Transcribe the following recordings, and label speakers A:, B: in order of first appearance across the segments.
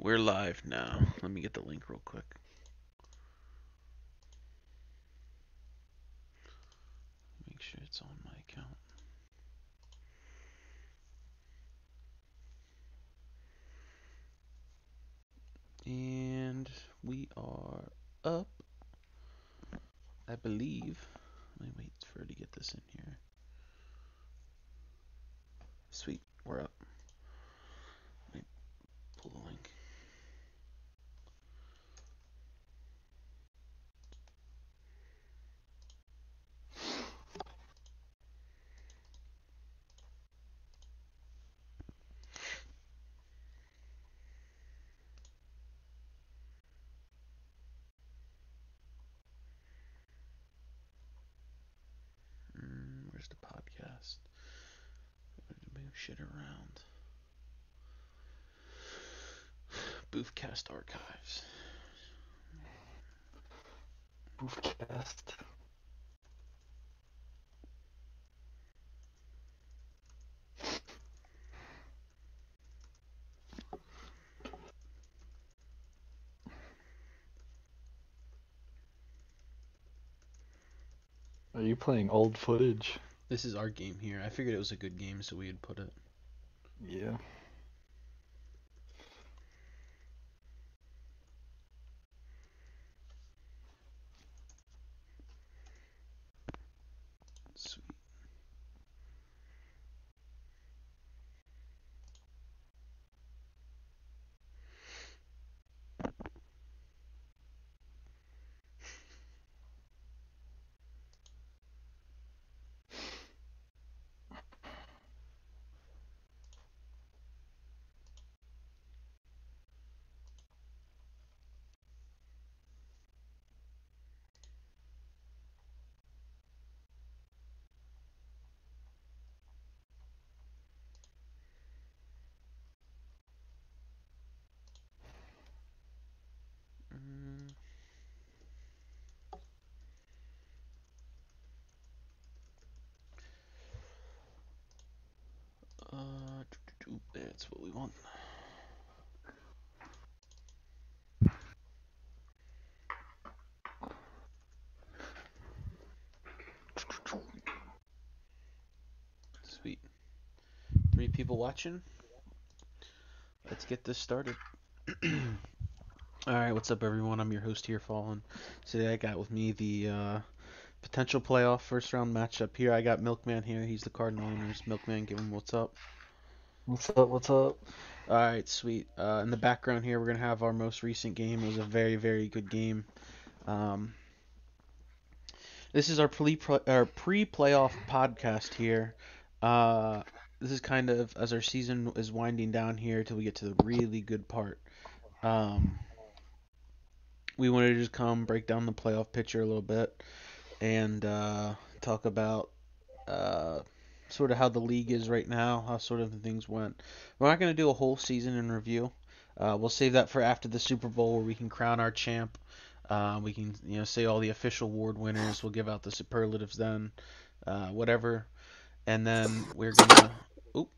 A: We're live now. Let me get the link real quick. Make sure it's on my account. And we are up, I believe. Let me wait for her to get this in here. Sweet, we're up. Let me pull the link. Where's the podcast? Move shit around. Boofcast archives.
B: Boofcast. Are you playing old footage?
A: This is our game here. I figured it was a good game, so we'd put it.
B: Yeah.
A: Sweet. That's what we want. Sweet. 3 people watching. Let's get this started. Alright, what's up everyone? I'm your host here, Fallen. Today I got with me the potential playoff first round matchup here. I got Milkman here. He's the Cardinal owners. Milkman, give him what's up.
B: What's up? What's up?
A: Alright, sweet. In the background here, we're going to have our most recent game. It was a very, very good game. This is our pre-playoff podcast here. This is kind of as our season is winding down here till we get to the really good part. We wanted to just come break down the playoff picture a little bit and talk about sort of how the league is right now, how sort of the things went. We're not going to do a whole season in review. We'll save that for after the Super Bowl where we can crown our champ. We can, say all the official award winners. We'll give out the superlatives then, whatever, and then we're gonna. Oop,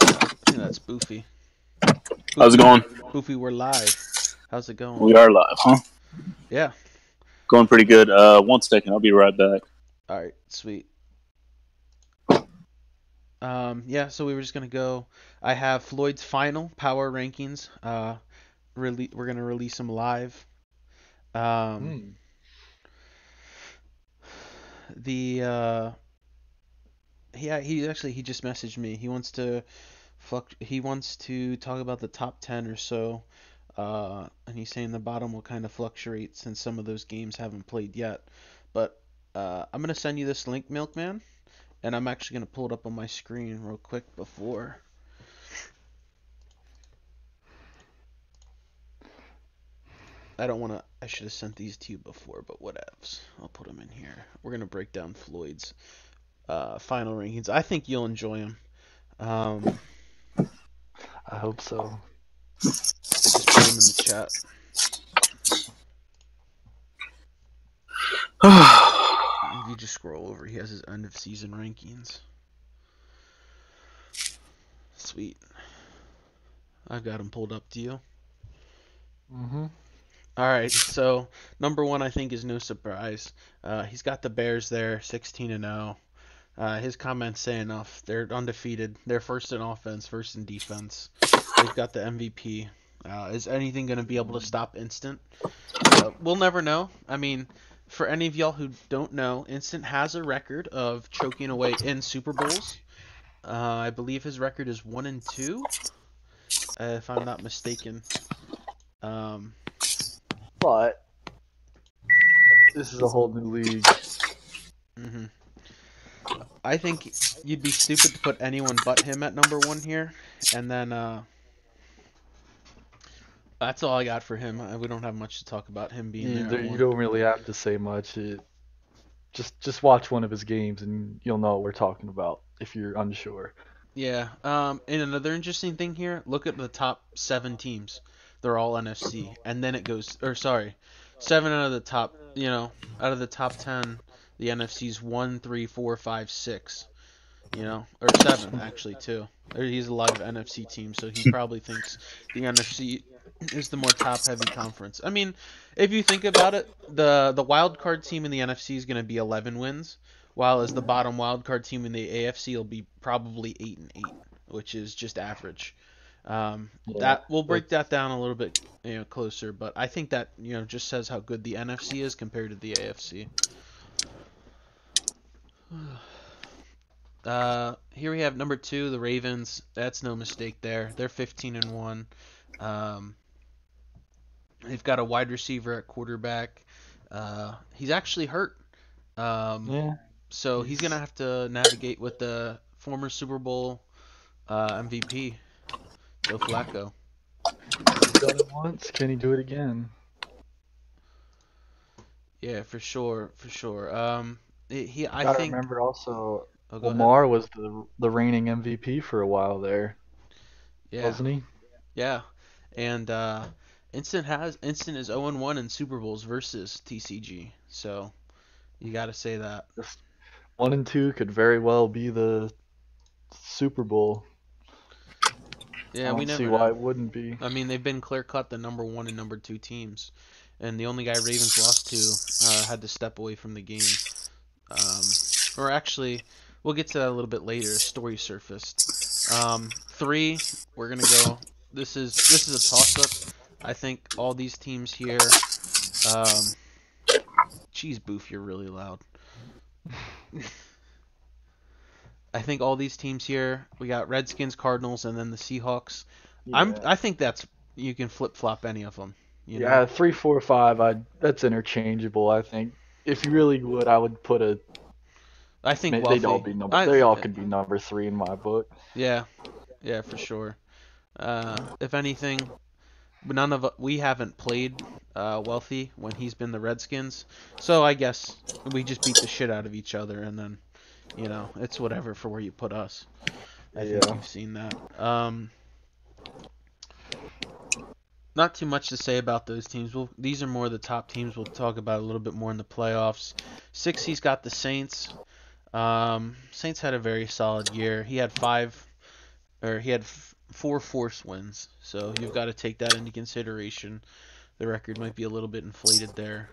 A: that's Boofy.
C: How's it going?
A: Boofy, we're live. How's it going?
C: We are live, huh?
A: Yeah.
C: Going pretty good. 1 second, I'll be right back.
A: All right, sweet. Yeah, so we were just gonna go. I have Floyd's final power rankings. We're gonna release them live. He just messaged me. He wants to talk about the top 10 or so. And he's saying the bottom will kind of fluctuate since some of those games haven't played yet. But I'm gonna send you this link, Milkman, and I'm actually gonna pull it up on my screen real quick before. I should have sent these to you before, but whatevs. I'll put them in here. We're gonna break down Floyd's final rankings. I think you'll enjoy them.
B: I hope so.
A: Just put them in the chat. If you just scroll over, he has his end of season rankings. Sweet. I've got him pulled up. Do you?
B: Mm-hmm.
A: All right. So number one, I think, is no surprise. He's got the Bears there, 16-0. His comments say enough. They're undefeated. They're first in offense, first in defense. They've got the MVP. Is anything going to be able to stop Instant? We'll never know. I mean, for any of y'all who don't know, Instant has a record of choking away in Super Bowls. I believe his record is 1-2, if I'm not mistaken. Um,
B: But this is a whole new league.
A: mhm. I think you'd be stupid to put anyone but him at number one here, and then that's all I got for him. We don't have much to talk about him being there at
B: You
A: one.
B: don't really have to say much. Just watch one of his games and you'll know what we're talking about if you're unsure.
A: Yeah. And another interesting thing here, look at the top 7 teams. They're all NFC, and then it goes, or sorry, 7 out of the top, out of the top 10, the NFC's 1, 3, 4, 5, 6. Or 7 actually too. He's a lot of NFC teams, so he probably thinks the NFC is the more top-heavy conference. I mean, if you think about it, the wild card team in the NFC is going to be 11 wins, while as the bottom wild card team in the AFC will be probably 8-8, which is just average.
B: Yeah,
A: That we'll break
B: that's
A: that down a little bit, closer, but I think that just says how good the NFC is compared to the AFC. Here we have number 2, the Ravens. That's no mistake there. They're 15-1. Um, they've got a wide receiver at quarterback. He's actually hurt. Um,
B: yeah.
A: so he's gonna
B: He's
A: have to navigate with the former Super Bowl MVP, Joe Flacco.
B: he's done it once. Can he do it again?
A: Yeah, for sure, for sure. I
B: Gotta
A: think.
B: remember also,
A: Oh, go ahead.
B: Lamar was the reigning MVP for a while there,
A: Yeah,
B: wasn't he?
A: yeah, and Instant is 0-1 in Super Bowls versus TCG. So you got to say that.
B: Just 1 and 2 could very well be the Super Bowl. I
A: Yeah, we
B: don't see
A: never
B: why
A: know.
B: it wouldn't be.
A: I mean, they've been clear cut the number 1 and number 2 teams, and the only guy Ravens lost to had to step away from the game. Or actually, we'll get to that a little bit later. A story surfaced. 3, we're gonna go. This is a toss up. I think all these teams here. Um, Geez, Boof, you're really loud. I think all these teams here. We got Redskins, Cardinals, and then the Seahawks.
B: Yeah.
A: I think that's you can flip flop any of them.
B: Yeah, 3, 4, 5. That's interchangeable. I think if you really would, I would put a.
A: I think
B: They'd all
A: wealthy.
B: be number. They all could be number 3 in my book.
A: Yeah, yeah, for sure. If anything, we haven't played wealthy when he's been the Redskins, so I guess we just beat the shit out of each other, and then it's whatever for where you put us. I think
B: Yeah.
A: you've seen that. Not too much to say about those teams. These are more the top teams. We'll talk about a little bit more in the playoffs. 6, he's got the Saints. Saints had a very solid year. He had 4 forced wins, so you've got to take that into consideration. The record might be a little bit inflated there.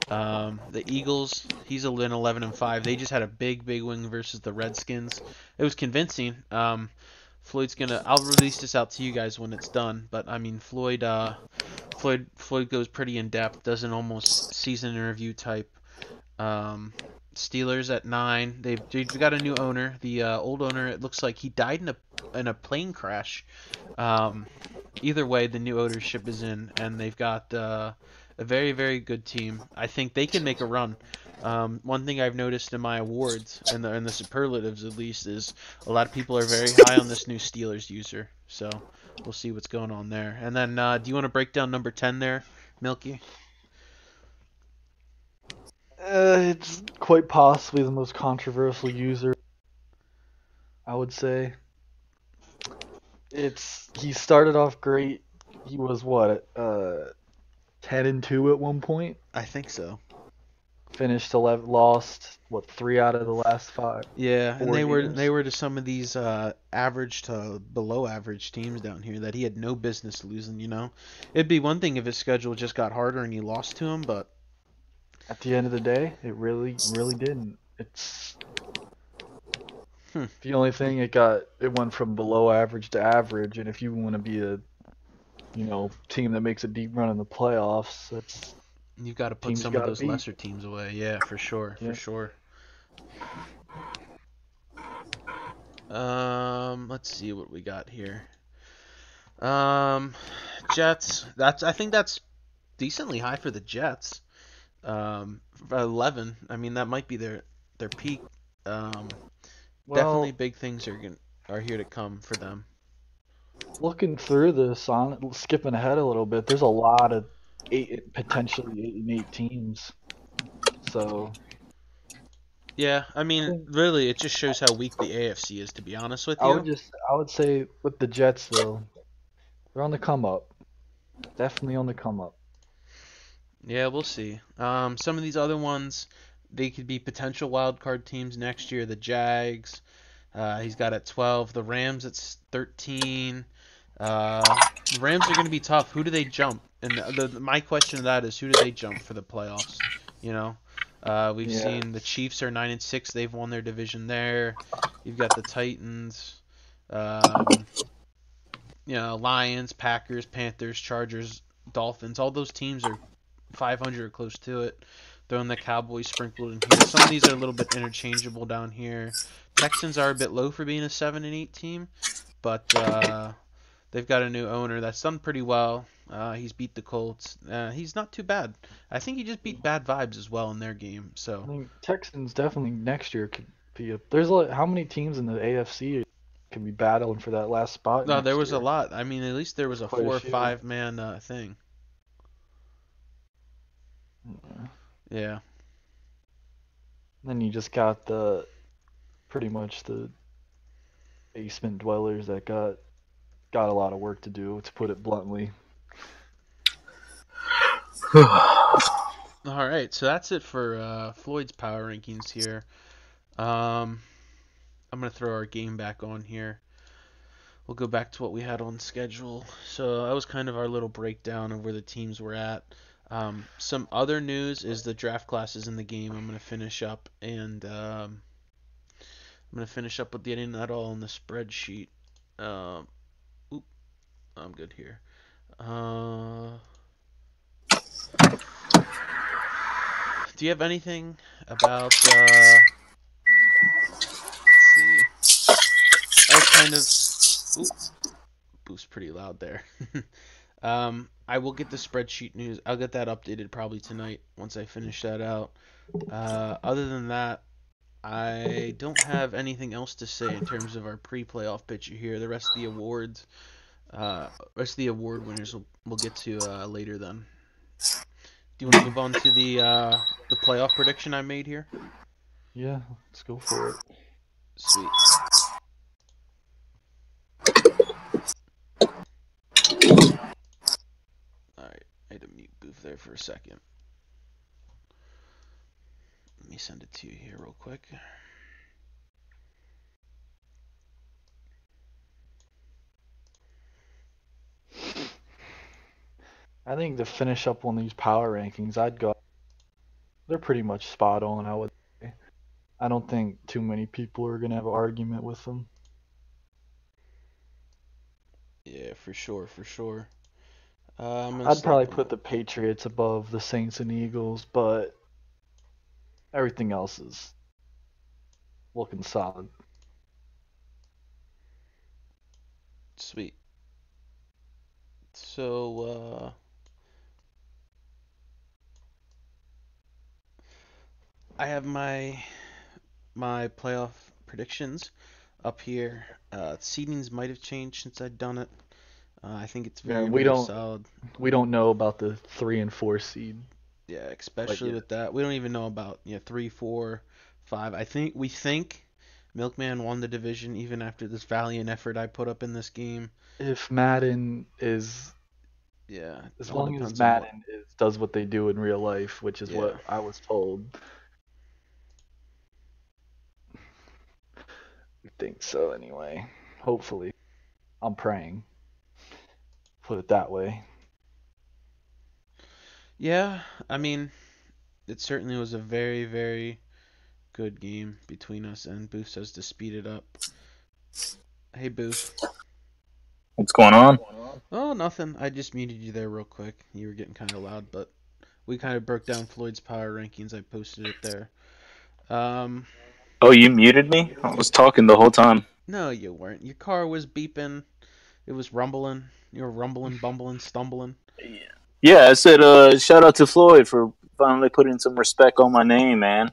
A: The Eagles, he's 11-5. They just had a big win versus the Redskins. It was convincing. I'll release this out to you guys when it's done, but I mean Floyd goes pretty in depth, does an almost season interview type. Steelers at 9. They've got a new owner. The old owner, it looks like he died in a plane crash. Either way, the new ownership is in, and they've got a very good team. I think they can make a run. One thing I've noticed in my awards, and the superlatives at least, is a lot of people are very high on this new Steelers user. So we'll see what's going on there. And then, do you want to break down number 10 there, Milky?
B: It's quite possibly the most controversial user, I would say. He started off great. He was what, 10-2 at one point.
A: I think so.
B: finished 11, lost what 3 out of the last five,
A: Yeah, and
B: 4 games.
A: they were to some of these average to below average teams down here that he had no business losing. You know, it'd be one thing if his schedule just got harder and he lost to him, but
B: At the end of the day, it really didn't. It's
A: hmm,
B: the only thing it went from below average to average, and if you want to be a team that makes a deep run in the playoffs, that's
A: you got to put
B: teams you
A: some of
B: got to
A: those
B: beat.
A: lesser teams away. Yeah, for sure, for
B: Yeah.
A: sure. Let's see what we got here. Um, Jets. I think that's decently high for the Jets. 11. I mean, that might be their peak. Um, Definitely
B: Well,
A: big things are here to come for them.
B: looking through this, on skipping ahead a little bit, there's a lot of potentially 8-8 teams. So
A: Yeah, I
B: I
A: mean,
B: think
A: really, it just shows how weak the AFC is, to be honest with
B: I would
A: you.
B: just I would say with the Jets though, they're on the come up. Definitely on the come up.
A: Yeah, we'll see. Some of these other ones, they could be potential wild card teams next year. The Jags, he's got at 12. The Rams at 13. The Rams are going to be tough. Who do they jump? And my question to that is, who do they jump for the playoffs? You know, we've
B: Yeah.
A: seen the Chiefs are 9-6. They've won their division there. You've got the Titans. Um, Lions, Packers, Panthers, Chargers, Dolphins. All those teams are 500 or close to it. Throwing the Cowboys sprinkled in here. Some of these are a little bit interchangeable down here. Texans are a bit low for being a 7-8 team, but they've got a new owner that's done pretty well. He's beat the Colts. He's not too bad. I think he just beat Bad Vibes as well in their game.
B: I
A: So
B: think Texans definitely next year could be a. There's like how many teams in the AFC could be battling for that last spot
A: no, there
B: next
A: was a
B: year?
A: lot. I mean, at least there was
B: There's
A: a
B: quite a
A: four or
B: few.
A: five man thing.
B: Yeah.
A: Yeah.
B: Then you just got the pretty much the basement dwellers that got a lot of work to do, to put it bluntly.
A: All right, so that's it for Floyd's power rankings here. Um, I'm gonna throw our game back on here. We'll go back to what we had on schedule. So that was kind of our little breakdown of where the teams were at. Some other news is the draft classes in the game. I'm gonna finish up and I'm gonna finish up with getting that all in the spreadsheet. Um, oop, I'm good here. Do you have anything about? Let's see. I was kind of. Oop, boost pretty loud there. I will get the spreadsheet news. I'll get that updated probably tonight once I finish that out. Other than that, I don't have anything else to say in terms of our pre-playoff picture here. The rest of the awards, rest of the award winners, we'll get to later. Then, do you want to move on to the playoff prediction I made here?
B: Yeah, let's go for it.
A: Sweet. All right, I had to mute Booth there for a second. Let me send it to you here real quick.
B: I think to finish up on these power rankings, I'd go. They're pretty much spot on, I would say. I don't think too many people are gonna have an argument with them.
A: Yeah, for sure, for sure. I'm gonna
B: I'd
A: stop
B: probably
A: on
B: put
A: that.
B: the Patriots above the Saints and Eagles, but everything else is looking solid.
A: Sweet. So, I have my playoff predictions up here. Seedings might have changed since I'd done it. I think it's
B: Yeah,
A: very,
B: we
A: very
B: don't
A: solid.
B: we don't know about the 3 and 4 seed
A: Yeah,
B: quite
A: especially
B: yet.
A: with that. We don't even know about 3, 4, 5. We think Milkman won the division even after this valiant effort I put up in this game.
B: If Madden
A: Yeah, it
B: As
A: all
B: long as
A: depends on what.
B: Madden does what they do in real life, which is
A: Yeah.
B: what I was told. I think so, anyway. Hopefully. I'm praying. Put it that way.
A: Yeah, I mean, it certainly was a very, very good game between us, and Booth says to speed it up. Hey, Booth.
C: What's going on?
A: Oh, nothing. I just muted you there real quick. You were getting kind of loud, but we kind of broke down Floyd's power rankings. I posted it there. Um,
C: Oh, you muted me? I was talking the whole time.
A: no, you weren't. Your car was beeping. It was rumbling. You were rumbling, bumbling, stumbling.
C: Yeah, I said shout out to Floyd for finally putting some respect on my name, man.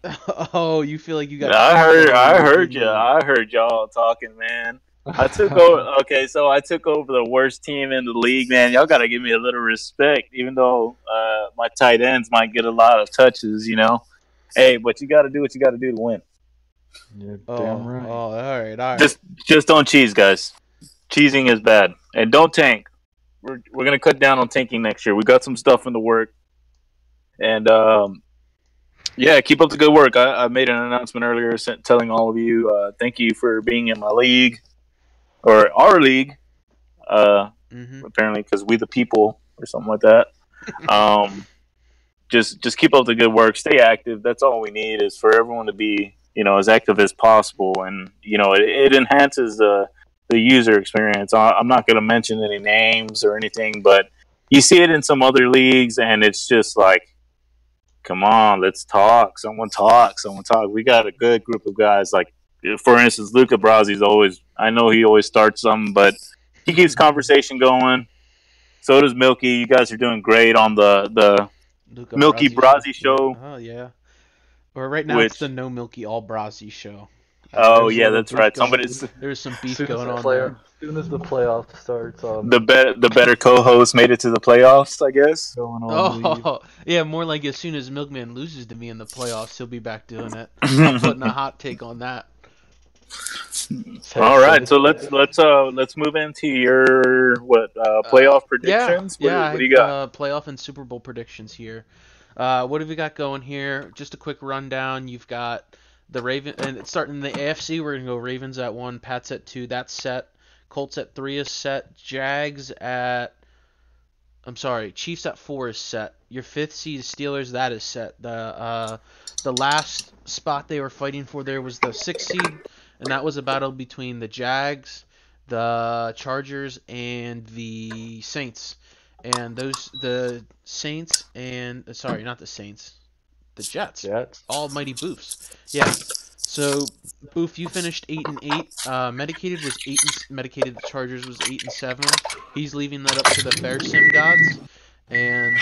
A: Oh, you feel like you got
C: I heard
A: steamrolled, didn't
C: you.
A: you?
C: I heard y'all talking, man. I took over. Okay, so I took over the worst team in the league, man. Y'all got to give me a little respect, even though my tight ends might get a lot of touches. Hey, but you got to do what you got to do to win.
B: You're damn
A: Oh,
B: right.
A: all right, all right.
C: Just don't cheese, guys. Cheesing is bad, and don't tank. We're gonna cut down on tanking next year. We got some stuff in the work, and yeah, keep up the good work. I made an announcement earlier telling all of you thank you for being in my league or our league.
A: Mm-hmm.
C: Apparently, because we the people or something like that. Um, just keep up the good work. Stay active. That's all we need is for everyone to be as active as possible, and it enhances the user experience. I'm not going to mention any names or anything, but you see it in some other leagues, and it's just like, come on, let's talk. Someone talk. Someone talk. We got a good group of guys. Like, for instance, Luca Brasi's always. I know he always starts something, but he keeps conversation going. So does Milky. You guys are doing great on the
A: Luca
C: Milky
A: Brasi show.
C: Brasi
A: Yeah.
C: show,
A: Oh yeah. Or right now it's the
C: which
A: No Milky All Brasi show.
C: oh
A: There's a
C: yeah,
A: little
C: that's
A: beef
C: right.
A: going.
C: Somebody's
A: There's some beef
B: Soon as
A: going
B: the
A: on there.
B: soon as the playoff starts,
C: the better co-host made it to the playoffs, I guess.
B: going on leave.
A: Oh yeah, more like as soon as Milkman loses to me in the playoffs, he'll be back doing it. I'm putting a hot take on that.
C: All right,
B: Hashtag.
C: so let's move into your playoff
A: Yeah,
C: predictions.
A: yeah. I
C: What do
A: have
C: you got?
A: playoff and Super Bowl predictions here. What have we got going here? Just a quick rundown. You've got the Raven, and it's starting in the AFC. We're gonna go Ravens at 1, Pats at 2. That's set. Colts at 3 is set. Jags at I'm sorry, Chiefs at 4 is set. Your fifth seed Steelers, that is set. The last spot they were fighting for there was the sixth seed, and that was a battle between the Jags, the Chargers, and the Saints. And the Saints and sorry, not the Saints, the Jets,
B: Jets.
A: almighty Boofs. Yeah. So Boof, you finished 8-8. Medicated was 8 and Medicated. The Chargers was 8-7. He's leaving that up to the Fair Sim gods, and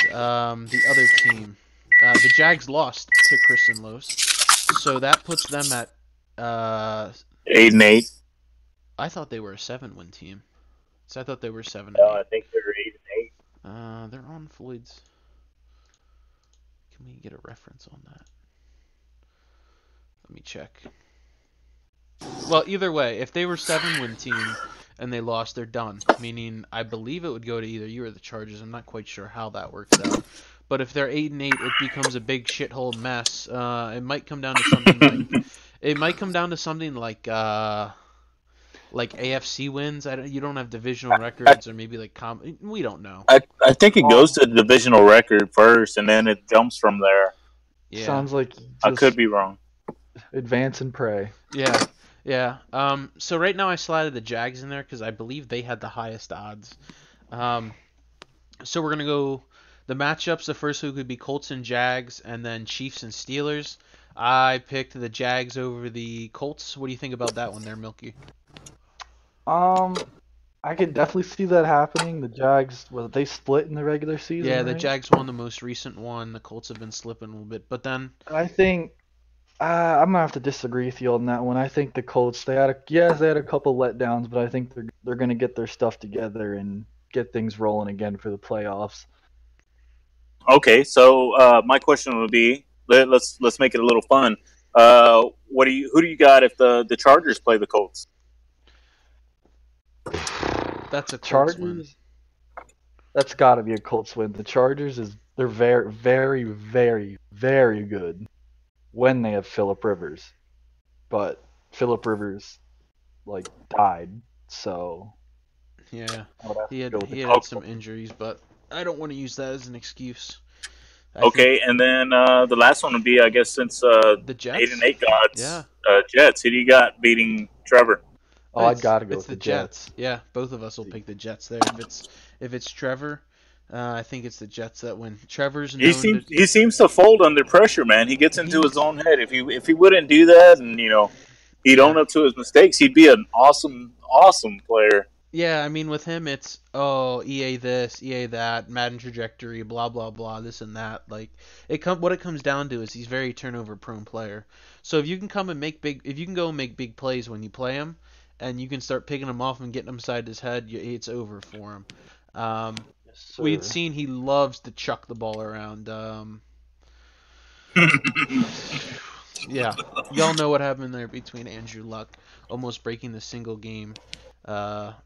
A: the other team, the Jags lost to Chris and Los, so that puts them at.
C: 8-8.
A: I thought they were a 7-win team, so I thought they were 7 and
C: No, I
A: 8.
C: think they're 8-8.
A: They're on Floyd's. Can we get a reference on that? Let me check. Well, either way, if they were 7-win team and they lost, they're done. Meaning, I believe it would go to either you or the Chargers. I'm not quite sure how that works out. But if they're 8-8, it becomes a big shithole mess. It might come down to something like AFC wins. You don't have divisional records, or maybe like we don't know.
C: I think it goes to the divisional record first, and then it jumps from there.
A: Yeah.
B: Sounds like
C: I
B: just
C: could be wrong.
B: advance and pray.
A: Yeah. Yeah. So right now I slided the Jags in there because I believe they had the highest odds. So we're gonna go the matchups. The first week would be Colts and Jags, and then Chiefs and Steelers. I picked the Jags over the Colts. What do you think about that one there, Milky?
B: I could definitely see that happening. The Jags, well, they split in the regular season,
A: Yeah, the
B: right?
A: Jags won the most recent one. The Colts have been slipping a little bit, but then
B: I think I'm gonna have to disagree with you on that one. I think the Colts, they had a couple letdowns, but I think they're gonna get their stuff together and get things rolling again for the playoffs.
C: Okay, so my question would be, let's make it a little fun. Who do you got if the Chargers play the Colts?
A: that's a Colts win.
B: Chargers. That's got to be a Colts win. The Chargers they're very, very, very, very good when they have Phillip Rivers, but Phillip Rivers like died, so
A: Yeah,
B: I would have
A: he
B: to
A: had
B: go with the
A: he had
C: O-
A: had some injuries, but I don't want to use that as an excuse. I think
C: Okay, and then the last one would be, I guess, since
A: the
C: 8 and
A: Jets.
C: 8
A: Yeah.
C: gods, Jets. Who do you got beating Trevor?
B: Oh, I got to go
A: It's
B: with
A: the
B: the Jets.
A: Jets. Yeah, both of us will pick the Jets there. If it's Trevor, I think it's the Jets that win. Trevor's
C: He
A: known to
C: seems he seems to fold under pressure, man. He gets into
A: he
C: his own head. If he wouldn't do that, and he'd
A: yeah.
C: own up to his mistakes, he'd be an awesome player.
A: Yeah, I mean with him it's EA this, EA that, Madden trajectory, blah blah blah, this and that. Like what it comes down to is he's very turnover prone player. So if you can go and make big plays when you play him, and you can start picking him off and getting him side his head, it's over for him. Um,
B: Yes,
A: we'd
B: sir.
A: seen he loves to chuck the ball around. Yeah, y'all know what happened there between Andrew Luck almost breaking the single game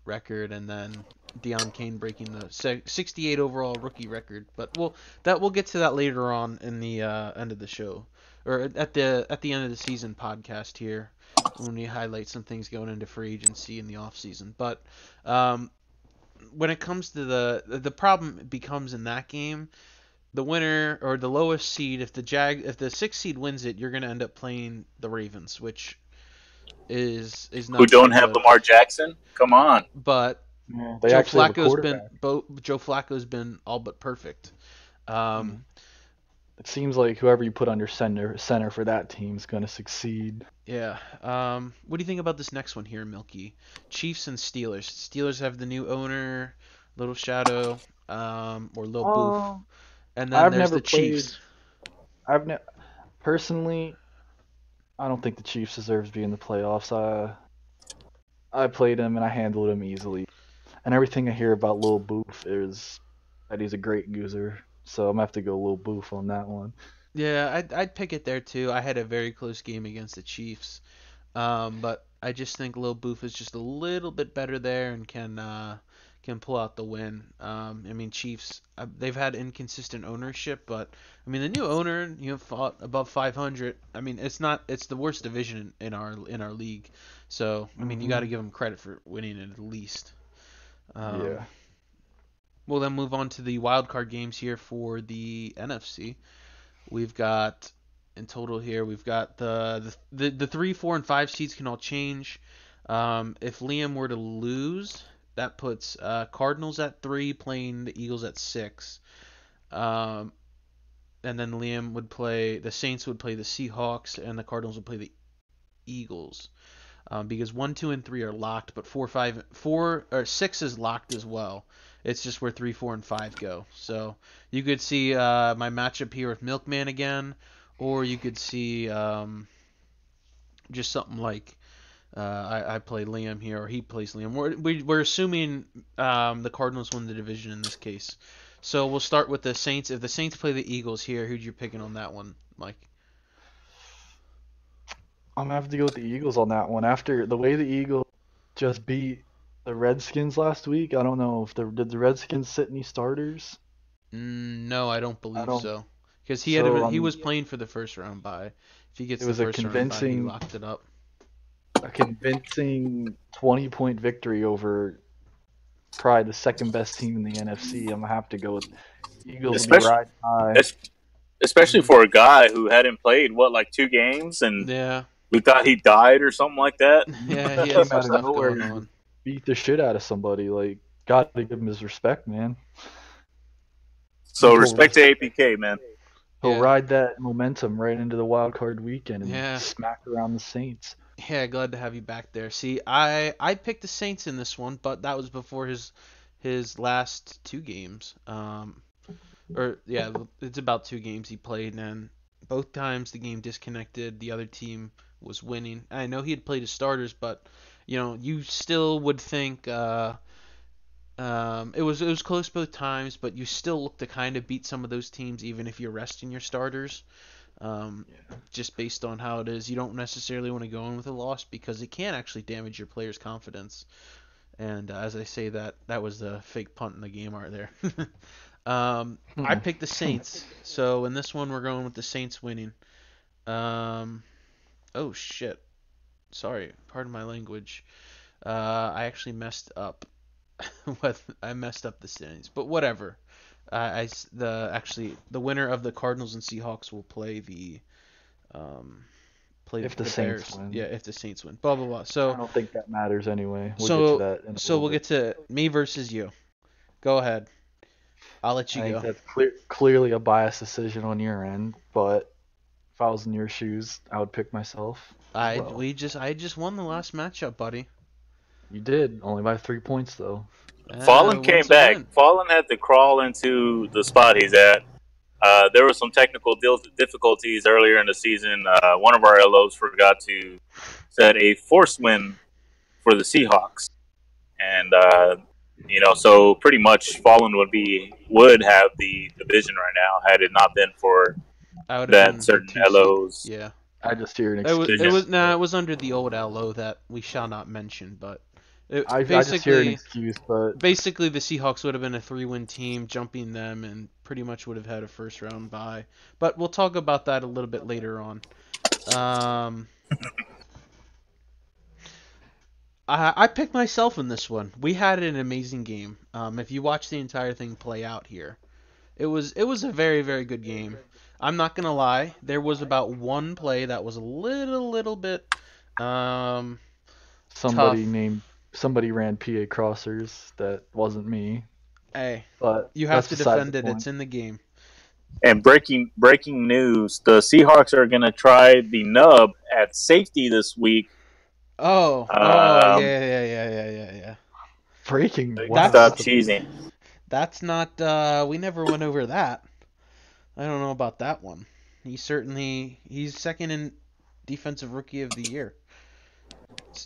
A: record, and then Deion Kane breaking the 68 overall rookie record. But we'll get to that later on in the end of the show, or at the end of the season podcast here, when we highlight some things going into free agency in the off season. But um, when it comes to the problem becomes in that game, the winner or the lowest seed, if the sixth seed wins it, you're gonna end up playing the Ravens, which is
C: Who
A: not so
C: don't have
A: good.
C: Lamar Jackson? Come on.
A: But
B: Yeah, they actually have a quarterback.
A: Joe Flacco's been all but perfect. Um,
B: Mm. It seems like whoever you put under center for that team is going to succeed.
A: yeah. What do you think about this next one here, Milky? Chiefs and Steelers. Steelers have the new owner, Little Shadow, or Lil Boof,
B: Um,
A: and then
B: I've
A: there's
B: never
A: the
B: played.
A: Chiefs.
B: I've ne- Personally, I don't think the Chiefs deserves to be in the playoffs. I played him and I handled him easily. And everything I hear about Lil Boof is that he's a great user. So I'm gonna have to go Lil Boof on that one.
A: Yeah, I'd pick it there too. I had a very close game against the Chiefs. But I just think Lil Boof is just a little bit better there and can pull out the win. I mean Chiefs, they've had inconsistent ownership, but I mean the new owner, fought above 500. I mean it's the worst division in our league. So I mean you got to
B: Hmm.
A: give them credit for winning it at least. Um,
B: Yeah.
A: we'll then move on to the wild card games here for the NFC. We've got in total here. We've got the 3, 4, and 5 seeds can all change. If Liam were to lose, that puts Cardinals at 3, playing the Eagles at 6. Um, and then Liam would play the Saints would play the Seahawks, and the Cardinals would play the Eagles. Because 1, 2, and 3 are locked, but 4, 5, 4 or 6 is locked as well. It's just where 3, 4, and 5 go. So you could see my matchup here with Milkman again, or you could see just something like I play Liam here, or he plays Liam. We're assuming the Cardinals win the division in this case. So we'll start with the Saints. If the Saints play the Eagles here, who'd you picking on that one, Mike?
B: I'm gonna have to go with the Eagles on that one. After the way the Eagles just beat the Redskins last week, I don't know if did the Redskins sit any starters?
A: No, I don't
B: I
A: believe
B: don't.
A: so. Because
B: So
A: he was playing for the first round bye. If he gets
B: it
A: the
B: was a
A: first round bye, he
B: convincing
A: locked it up.
B: 20-point victory over probably the second best team in the NFC. I'm gonna have to go with Eagles will be
C: Especially
B: riding high.
C: especially for a guy who hadn't played what, like 2 games, and
A: Yeah,
C: we thought he died or something like that.
A: yeah,
B: He
A: he had
B: came
A: some
B: out of
A: stuff
B: nowhere
A: going
B: and just
A: on.
B: beat the shit out of somebody. Like, gotta give him his respect, man. I
C: So
B: think
C: respect to APK, man.
B: he'll
A: Yeah,
B: ride that momentum right into the wild card weekend and
A: yeah,
B: smack around the Saints.
A: yeah. Glad to have you back there. See, I picked the Saints in this one, but that was before his last 2 games. Or yeah, it's about 2 games he played, and both times the game disconnected. The other team was winning. I know he had played his starters, but you still would think it was close both times, but you still look to kind of beat some of those teams, even if you're resting your starters. Um,
B: Yeah.
A: just based on how it is, you don't necessarily want to go in with a loss because it can actually damage your players' confidence. And as I say that, that was the fake punt in the game art there. I
B: Hmm.
A: picked the Saints. So in this one, we're going with the Saints winning. Um, oh shit. Sorry, pardon my language. I actually messed up. I messed up the standings, but whatever. The winner of the Cardinals and Seahawks will um play
B: If the
A: the
B: Saints
A: Bears. Yeah,
B: win,
A: if the Saints win. Blah blah blah.
B: I
A: So
B: don't think that matters anyway. We'll get to
A: so
B: that in a
A: so
B: little
A: we'll
B: bit.
A: get to me versus you. Go ahead. I'll let
B: I
A: you
B: think
A: go.
B: that's clearly a biased decision on your end, but if I was in your shoes, I would pick myself as well.
A: I just won the last matchup, buddy.
B: You did, only by 3 points though.
C: Fallen came
A: Win's a
C: back.
A: win.
C: Fallen had to crawl into the spot he's at. There were some technical difficulties earlier in the season. One of our LOs forgot to set a force win for the Seahawks, and so pretty much Fallen would have the division right now had it not been for
A: I would have
C: that
A: been the
C: certain
A: 2 seed.
C: LO's
A: Yeah.
B: I just hear an
A: It
C: decision.
A: was
B: excuse.
A: nah, it was under the old LO that we shall not mention, but
B: I just hear an
A: basically
B: excuse, but
A: basically the Seahawks would have been a 3-win team, jumping them, and pretty much would have had a first round bye. But we'll talk about that a little bit later on. Um, I picked myself in this one. We had an amazing game. If you watch the entire thing play out here, it was a very very good game. I'm not gonna lie. There was about one play that was a little bit um,
B: somebody
A: tough.
B: named somebody ran PA crossers that wasn't me,
A: Hey,
B: but
A: you have
B: that's
A: to
B: beside the
A: defend it.
B: point.
A: It's in the game.
C: And breaking news: the Seahawks are going to try the nub at safety this week.
A: Oh,
C: Um,
A: yeah.
B: Breaking, wow,
C: Stop
A: That's
B: that's a
C: cheesing.
A: that's not. We never went over that. I don't know about that one. He's second in defensive rookie of the year.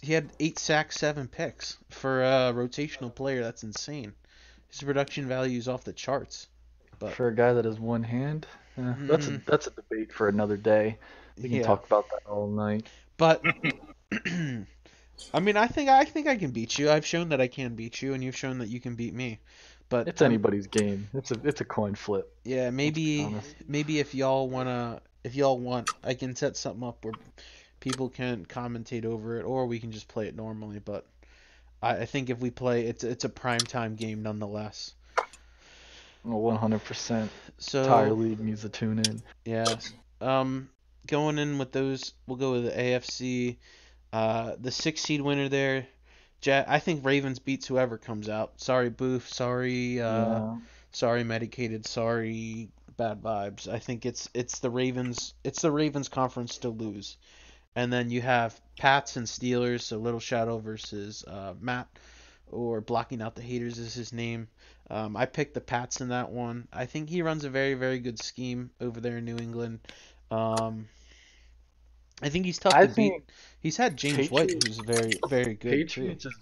A: He had 8 sacks, 7 picks for a rotational player. That's insane. His production value is off the charts. But
B: for a guy that has one hand. That's a debate for another day. We can
A: yeah,
B: talk about that all night.
A: but I mean, I think I can beat you. I've shown that I can beat you, and you've shown that you can beat me. But
B: It's anybody's game. It's a coin flip.
A: yeah,
B: Let's be
A: maybe
B: honest.
A: maybe if y'all want, I can set something up where people can commentate over it, or we can just play it normally. But I think if we play, it's a prime time game nonetheless.
B: 100%. Entire
A: So
B: league needs to tune in.
A: yeah, um, going in with those, we'll go with the AFC. The 6 seed winner there, I think Ravens beats whoever comes out. Sorry, Booth. Sorry,
B: Yeah,
A: sorry, medicated. Sorry, bad vibes. I think it's the Ravens. It's the Ravens conference to lose. And then you have Pats and Steelers. So Little Shadow versus Matt, or Blocking Out the Haters is his name. I picked the Pats in that one. I think he runs a very very good scheme over there in New England. Um, I think he's tough
B: I
A: to beat.
B: think
A: He's had James White,
B: Patriots
A: who's very very good too.
B: Patriots is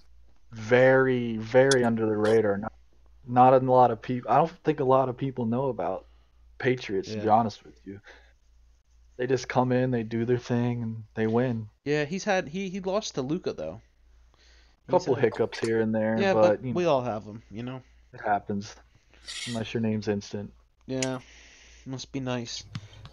B: very very under the radar. Not a lot of people. I don't think a lot of people know about Patriots. To be
A: Yeah.
B: honest with you, they just come in, they do their thing, and they win.
A: Yeah, he lost to Luca though. He's
B: Couple
A: had
B: hiccups here and there,
A: Yeah, but
B: but
A: we all have them.
B: it happens. Unless your name's instant.
A: Yeah, must be nice.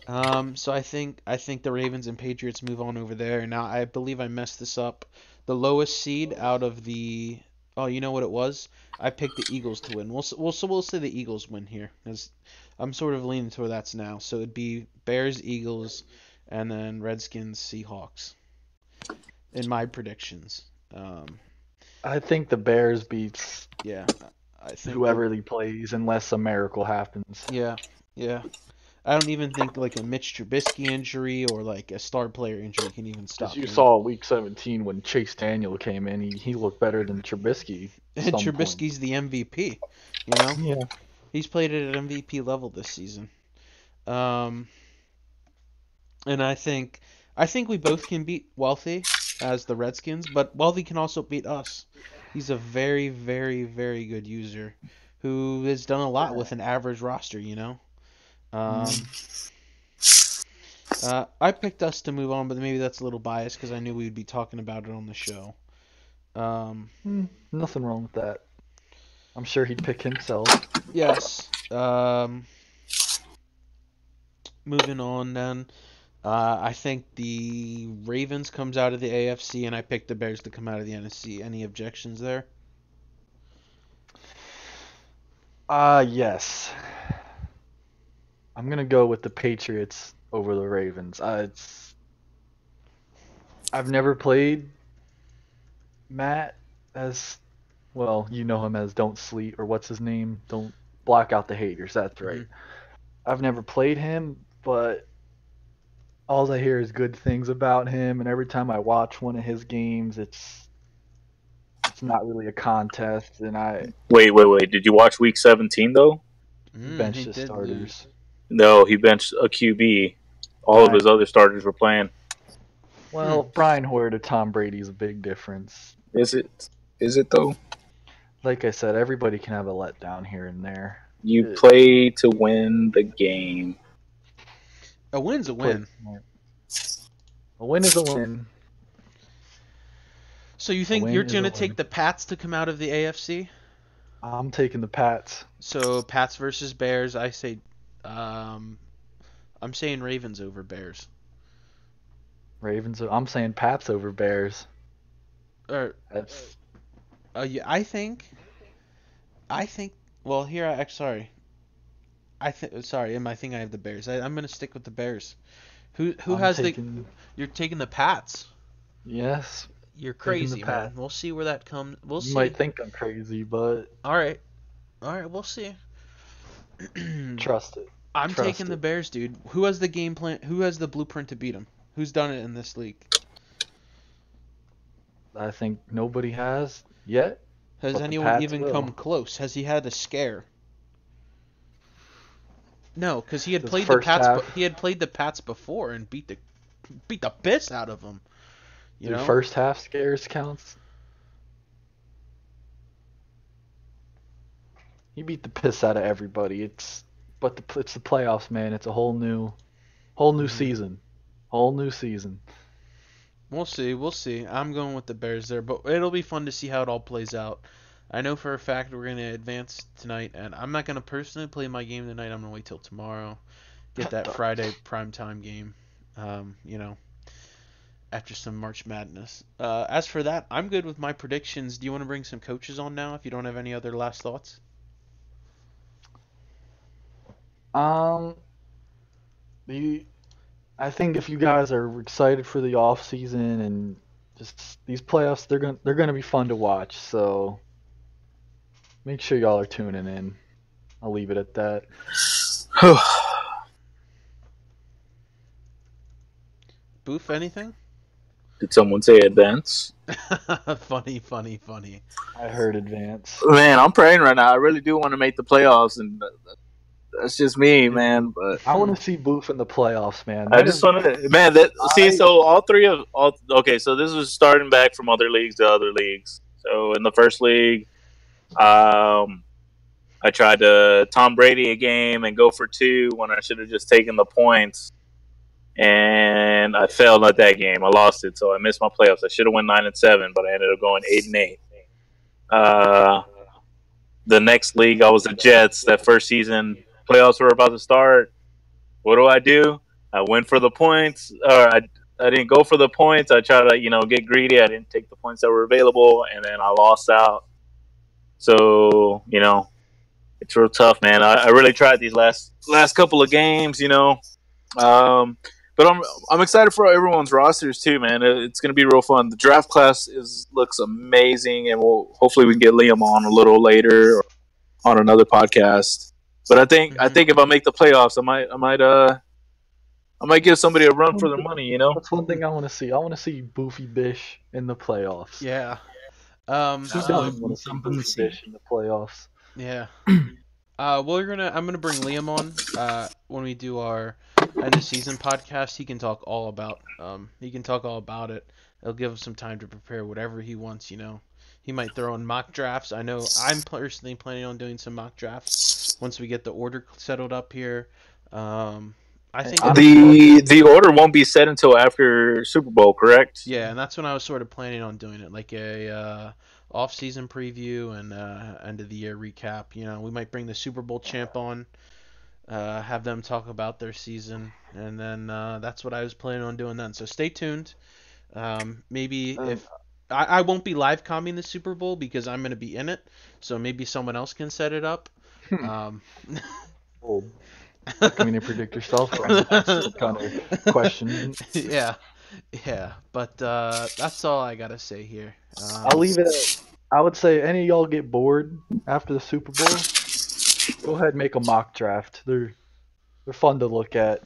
A: So I think the Ravens and Patriots move on over there. Now I believe I messed this up. The lowest seed out of the Oh, you know what it was? I picked the Eagles to win. We'll say the Eagles win here, because I'm sort of leaning toward that's now. So it'd be Bears, Eagles, and then Redskins, Seahawks in my predictions. Um,
B: I think the Bears beats
A: yeah, I think the
B: whoever he plays unless a miracle happens.
A: yeah, yeah. I don't even think like a Mitch Trubisky injury or like a star player injury can even
B: Because
A: stop
B: you
A: him.
B: saw week 17 when Chase Daniel came in, he looked better than Trubisky at
A: And
B: some point.
A: Trubisky's the MVP. You know,
B: Yeah.
A: he's played at an MVP level this season. Um, and I think we both can beat Wealthy as the Redskins, but Wealthy can also beat us. He's a very, very, very good user who has done a lot with an average roster. Um,
B: Mm.
A: I picked us to move on, but maybe that's a little biased because I knew we'd be talking about it on the show. Um,
B: Nothing wrong with that. I'm sure he'd pick himself.
A: yes. Moving on then. I think the Ravens comes out of the AFC, and I picked the Bears to come out of the NFC. Any objections there?
B: Yes. I'm gonna go with the Patriots over the Ravens. I've never played Matt as well. You know him as Don't Sleep, or what's his name? Don't Block Out the Haters. That's
A: Hmm.
B: right. I've never played him, but all I hear is good things about him, and every time I watch one of his games, it's not really a contest, and I
C: Wait. Did you watch Week 17 though?
A: He
B: bench his
A: did lose.
B: starters.
C: No, he benched a QB. All of
B: Brian,
C: his other starters were playing.
A: Hmm.
B: well, Brian Hoyer to Tom Brady's a big difference.
C: Is it? Is it though?
B: Like I said, everybody can have a letdown here and there.
C: You
B: Uh,
C: play to win the game.
A: A win's a
B: Play
A: win.
B: smart. A win is a win.
A: So you
B: A
A: think you're
B: win is a
A: gonna take
B: win.
A: the Pats to come out of the AFC?
B: I'm taking the Pats.
A: So Pats versus Bears. I say, um, I'm saying Ravens over Bears.
B: Ravens. I'm saying Pats over Bears.
A: Or,
B: That's
A: yeah, I think. Well, here sorry. Sorry. I think I have the Bears. I'm gonna stick with the Bears. Who
B: I'm
A: has the?
B: taking.
A: You're taking the Pats.
B: Yes,
A: You're
B: taking the
A: crazy, man.
B: Pats.
A: We'll see where that comes. We'll
B: You
A: see.
B: might think I'm crazy, but
A: All right. All right. We'll see.
B: trust it.
A: I'm taking
B: Trust
A: the
B: it.
A: Bears, dude. Who has the game plan? Who has the blueprint to beat them? Who's done it in this league?
B: I think nobody has yet,
A: Has
B: but the
A: anyone
B: Pats
A: even come
B: will.
A: close? Has he had a scare? No, because he had
B: This
A: played the
B: first
A: Pats.
B: half,
A: He had played the Pats before and beat the piss out of them. You
B: do
A: know.
B: first half scares counts? He beat the piss out of everybody. It's the playoffs, man. It's a whole new
A: Hmm.
B: season, whole new season.
A: We'll see. We'll see. I'm going with the Bears there, but it'll be fun to see how it all plays out. I know for a fact we're gonna advance tonight, and I'm not gonna personally play my game tonight. I'm gonna wait till tomorrow, get that Friday primetime game. You know, after some March Madness. As for that, I'm good with my predictions. Do you want to bring some coaches on now? If you don't have any other last thoughts.
B: Um, the I think if you guys are excited for the off season and just these playoffs, they're gonna be fun to watch. So make sure y'all are tuning in. I'll leave it at that.
A: Boof, anything?
C: Did someone say advance?
A: Funny, funny, funny.
B: I heard advance.
C: Man, I'm praying right now. I really do want to make the playoffs, and that's just me,
B: Me
C: man.
B: too.
C: But
B: I want to see Boof in the playoffs, man.
C: I
B: That
C: just
B: is
C: want to, man. That see,
B: I
C: so all three of all. Okay, so this was starting back from other leagues to other leagues. So in the first league, I tried to Tom Brady a game and go for two when I should have just taken the points, and I failed at that game. I lost it, so I missed my playoffs. I should have went 9-7, but I ended up going 8-8. Uh, the next league, I was the Jets. That first season, playoffs were about to start. What do? I went for the points, or I didn't go for the points. I tried to get greedy. I didn't take the points that were available, and then I lost out. So it's real tough, man. I really tried these last couple of games, but I'm excited for everyone's rosters too, man. It's going to be real fun. The draft class looks amazing, and hopefully we can get Liam on a little later or on another podcast. But I
A: Hmm.
C: think if I make the playoffs, I might give somebody a run for their money,
B: that's one thing I want to see. I want to see Boofy Bish in the playoffs.
A: Yeah.
B: Who
D: That
A: So
D: would
B: doesn't
D: be
B: want to see
D: something to
B: Boofy
D: see.
B: Bish in the playoffs?
A: yeah. I'm gonna bring Liam on. When we do our end of season podcast, he can talk all about it. It'll give him some time to prepare whatever he wants. He might throw in mock drafts. I know I'm personally planning on doing some mock drafts once we get the order settled up here. Um, I think
C: the order won't be set until after Super Bowl, correct?
A: yeah, and that's when I was sort of planning on doing it, like a off-season preview and end of the year recap. You know, we might bring the Super Bowl champ on, have them talk about their season, and then that's what I was planning on doing then. So stay tuned. Maybe if I won't be live comming the Super Bowl because I'm going to be in it, so maybe someone else can set it up. Um,
B: Bold. Not going to predict yourself. That's kind of question.
A: yeah, yeah, but that's all I gotta say here.
B: I'll leave it at, I would say any of y'all get bored after the Super Bowl, go ahead and make a mock draft. They're fun to look at,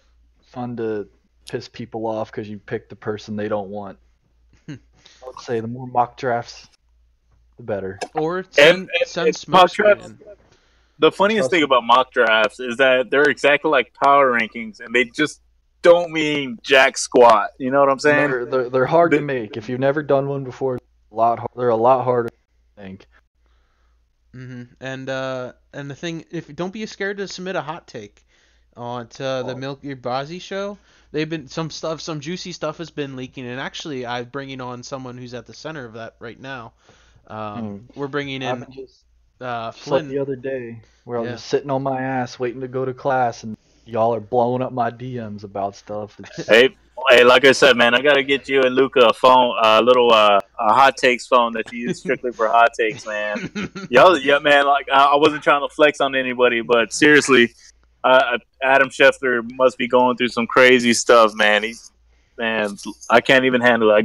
B: fun to piss people off because you pick the person they don't want. I would say the more mock drafts, the better.
A: Or
C: And
A: send
C: mock
A: smoke
C: drafts.
A: screen.
C: The funniest thing about mock drafts is that they're exactly like power rankings, and they just don't mean jack squat. You know what I'm saying?
B: They're hard to make. If you've never done one before, they're a lot harder to think.
A: And the thing, if don't be scared to submit a hot take on to the Milky Bazi show. They've been some juicy stuff has been leaking, and actually I'm bringing on someone who's at the center of that right now. We're bringing in Flynn
B: like the other day where I was just sitting on my ass waiting to go to class, and y'all are blowing up my DMs about stuff.
C: Hey, like I said, man, I gotta get you and Luca a phone, a hot takes phone that you use strictly for hot takes, man. Y'all, yeah, man. Like I wasn't trying to flex on anybody, but seriously, Adam Scheffler must be going through some crazy stuff, man. Man, I can't even handle it. I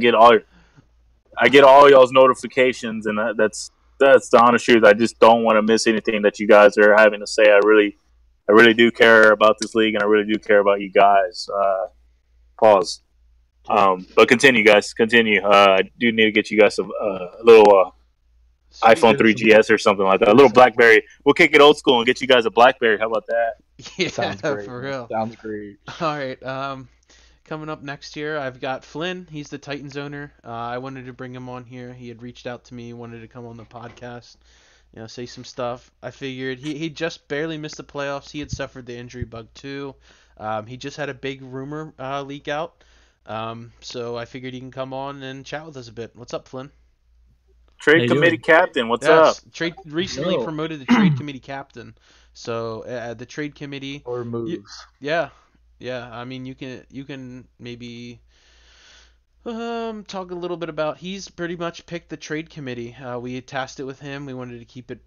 C: get all y'all's notifications, and that's the honest truth. I just don't want to miss anything that you guys are having to say. I really do care about this league, and I really do care about you guys. Pause. But continue, guys. Continue. I do need to get you guys a little iPhone 3GS or something like that. A little BlackBerry. We'll kick it old school and get you guys a BlackBerry. How about that?
A: Yeah,
B: Sounds great.
A: for real.
B: Sounds great.
A: All right. Coming up next year, I've got Flynn. He's the Titans owner. I wanted to bring him on here. He had reached out to me, wanted to come on the podcast, say some stuff. I figured he just barely missed the playoffs. He had suffered the injury bug too. He just had a big rumor leak out. So I figured he can come on and chat with us a bit. What's up, Flynn?
C: Trade committee captain. What's up?
A: Recently promoted to trade committee captain. So the trade committee
B: or moves.
A: Yeah. I mean, you can maybe talk a little bit about. He's pretty much picked the trade committee. We tasked it with him. We wanted to keep it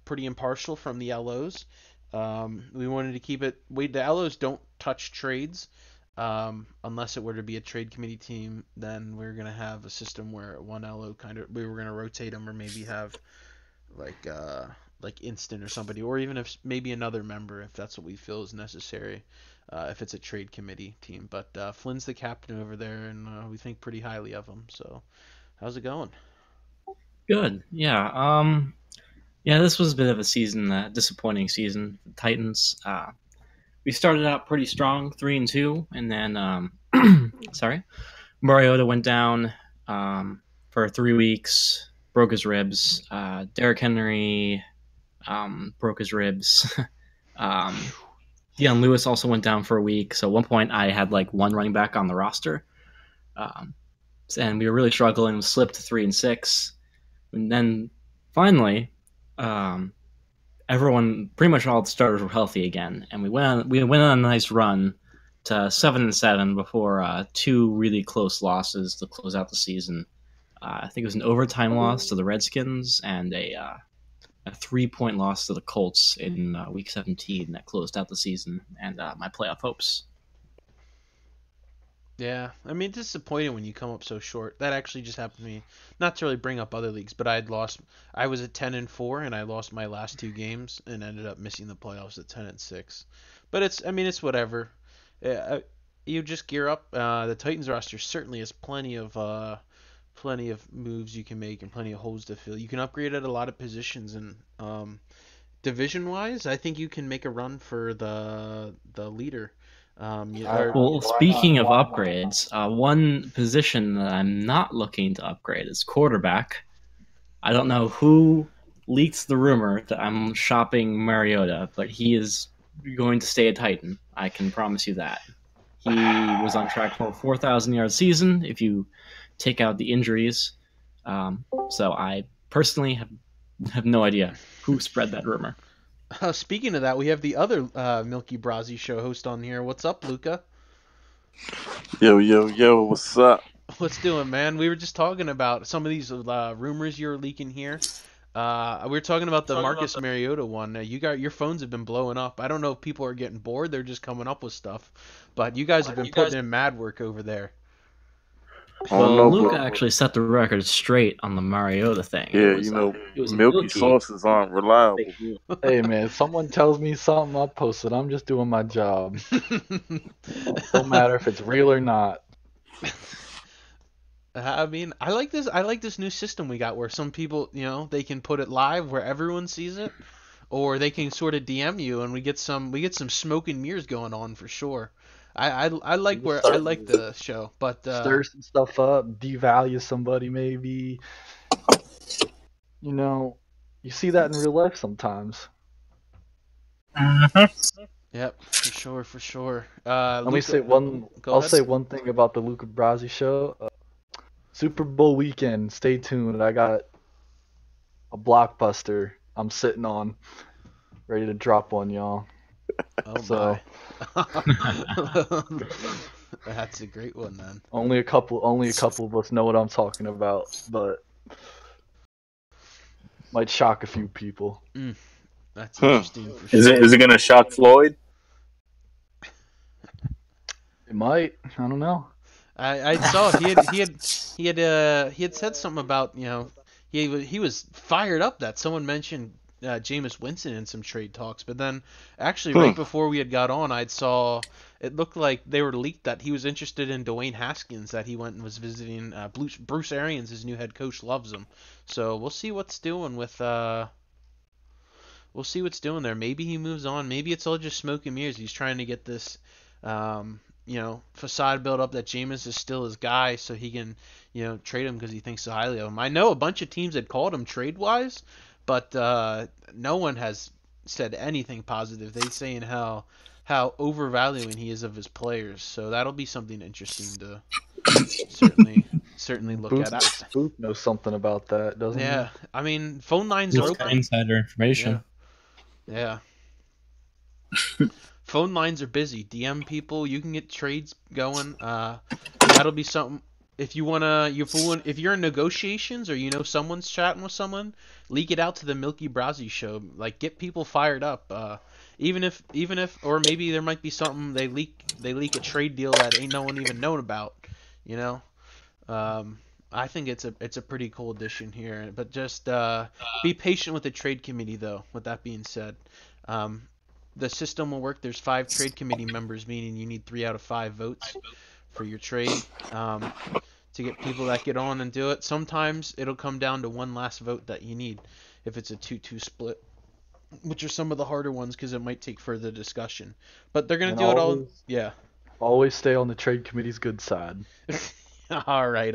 A: pretty impartial from the LOs. We wanted to keep it. The LOs don't touch trades. Unless it were to be a trade committee team, then we're gonna have a system where one LO we were gonna rotate them, or maybe have like Instant or somebody, or even if maybe another member if that's what we feel is necessary. If it's a trade committee team, but Flynn's the captain over there, and we think pretty highly of him. So, how's it going?
D: Good. Yeah. Yeah. This was a bit of a season, disappointing season for the Titans. We started out pretty strong, 3-2, and then sorry, Mariota went down for 3 weeks, broke his ribs. Derrick Henry broke his ribs. Deion Lewis also went down for a week. So at one point, I had like one running back on the roster, and we were really struggling. We slipped to 3-6, and then finally, everyone, pretty much all the starters were healthy again, and we went on a nice run to 7-7 before 2 really close losses to close out the season. I think it was an overtime loss to the Redskins and a 3-point loss to the Colts in Week 17 that closed out the season and my playoff hopes.
A: Yeah, I mean, it's disappointing when you come up so short. That actually just happened to me. Not to really bring up other leagues, but I was at 10-4, and I lost my last 2 games and ended up missing the playoffs at 10-6. But it's whatever. You just gear up. The Titans roster certainly has plenty of moves you can make and plenty of holes to fill. You can upgrade at a lot of positions, and division-wise, I think you can make a run for the leader.
D: Well, speaking of upgrades, one position that I'm not looking to upgrade is quarterback. I don't know who leaked the rumor that I'm shopping Mariota, but he is going to stay a Titan. I can promise you that. He was on track for a 4,000-yard season if you take out the injuries. So I personally have no idea who spread that rumor.
A: Speaking of that, we have the other Milky Brasi show host on here. What's up, Luca?
E: Yo, what's up?
A: What's doing, man? We were just talking about some of these rumors you're leaking here. We were talking about the Marcus Mariota one. You got your phones have been blowing up. I don't know if people are getting bored; they're just coming up with stuff. But you guys have been putting in mad work over there.
D: Well, Luca actually set the record straight on the Mariota thing.
E: Yeah, it was Milky sources aren't reliable.
B: Hey, man, if someone tells me something, I'll post it. I'm just doing my job. Don't matter if it's real or not.
A: I mean, I like this. I like this new system we got where some people, they can put it live where everyone sees it, or they can sort of DM you, and we get some smoke and mirrors going on for sure. I like the show, but
B: stir some stuff up, devalue somebody maybe. You see that in real life sometimes.
A: Yep, for sure.
B: Let me say one. I'll say one thing about the Luca Brasi show. Super Bowl weekend. Stay tuned. I got a blockbuster I'm sitting on, ready to drop on y'all.
A: Oh
B: so.
A: That's a great one, man.
B: Only a couple of us know what I'm talking about, but might shock a few people.
A: That's interesting. For
C: sure. Is it gonna shock Floyd?
B: It might. I don't know.
A: I saw he had said something about he was fired up that someone mentioned Jameis Winston in some trade talks, but then actually right before we had got on, I saw it looked like they were leaked that he was interested in Dwayne Haskins, that he went and was visiting. Bruce Arians, his new head coach, loves him, so we'll see what's doing with we'll see what's doing there. Maybe he moves on. Maybe it's all just smoke and mirrors. He's trying to get this facade built up that Jameis is still his guy, so he can trade him because he thinks so highly of him. I know a bunch of teams had called him trade wise, but no one has said anything positive. They saying how overvaluing he is of his players. So that'll be something interesting to certainly look at.
B: Booth knows something about that, doesn't he?
A: Yeah, I mean, phone lines are open.
D: Insider information.
A: Yeah. Phone lines are busy. DM people. You can get trades going. That'll be something. If you're in negotiations or someone's chatting with someone, leak it out to the Milky Brasi show. Like, get people fired up. Even if or maybe there might be something they leak a trade deal that ain't no one even known about. I think it's a pretty cool addition here. But just be patient with the trade committee, though. With that being said, the system will work. There's 5 trade committee members, meaning you need 3 out of 5 votes for your trade to get people that get on and do it. Sometimes it'll come down to one last vote that you need if it's a 2-2 split, which are some of the harder ones because it might take further discussion. But they're going to do it all. Yeah.
B: Always stay on the trade committee's good side.
A: All right.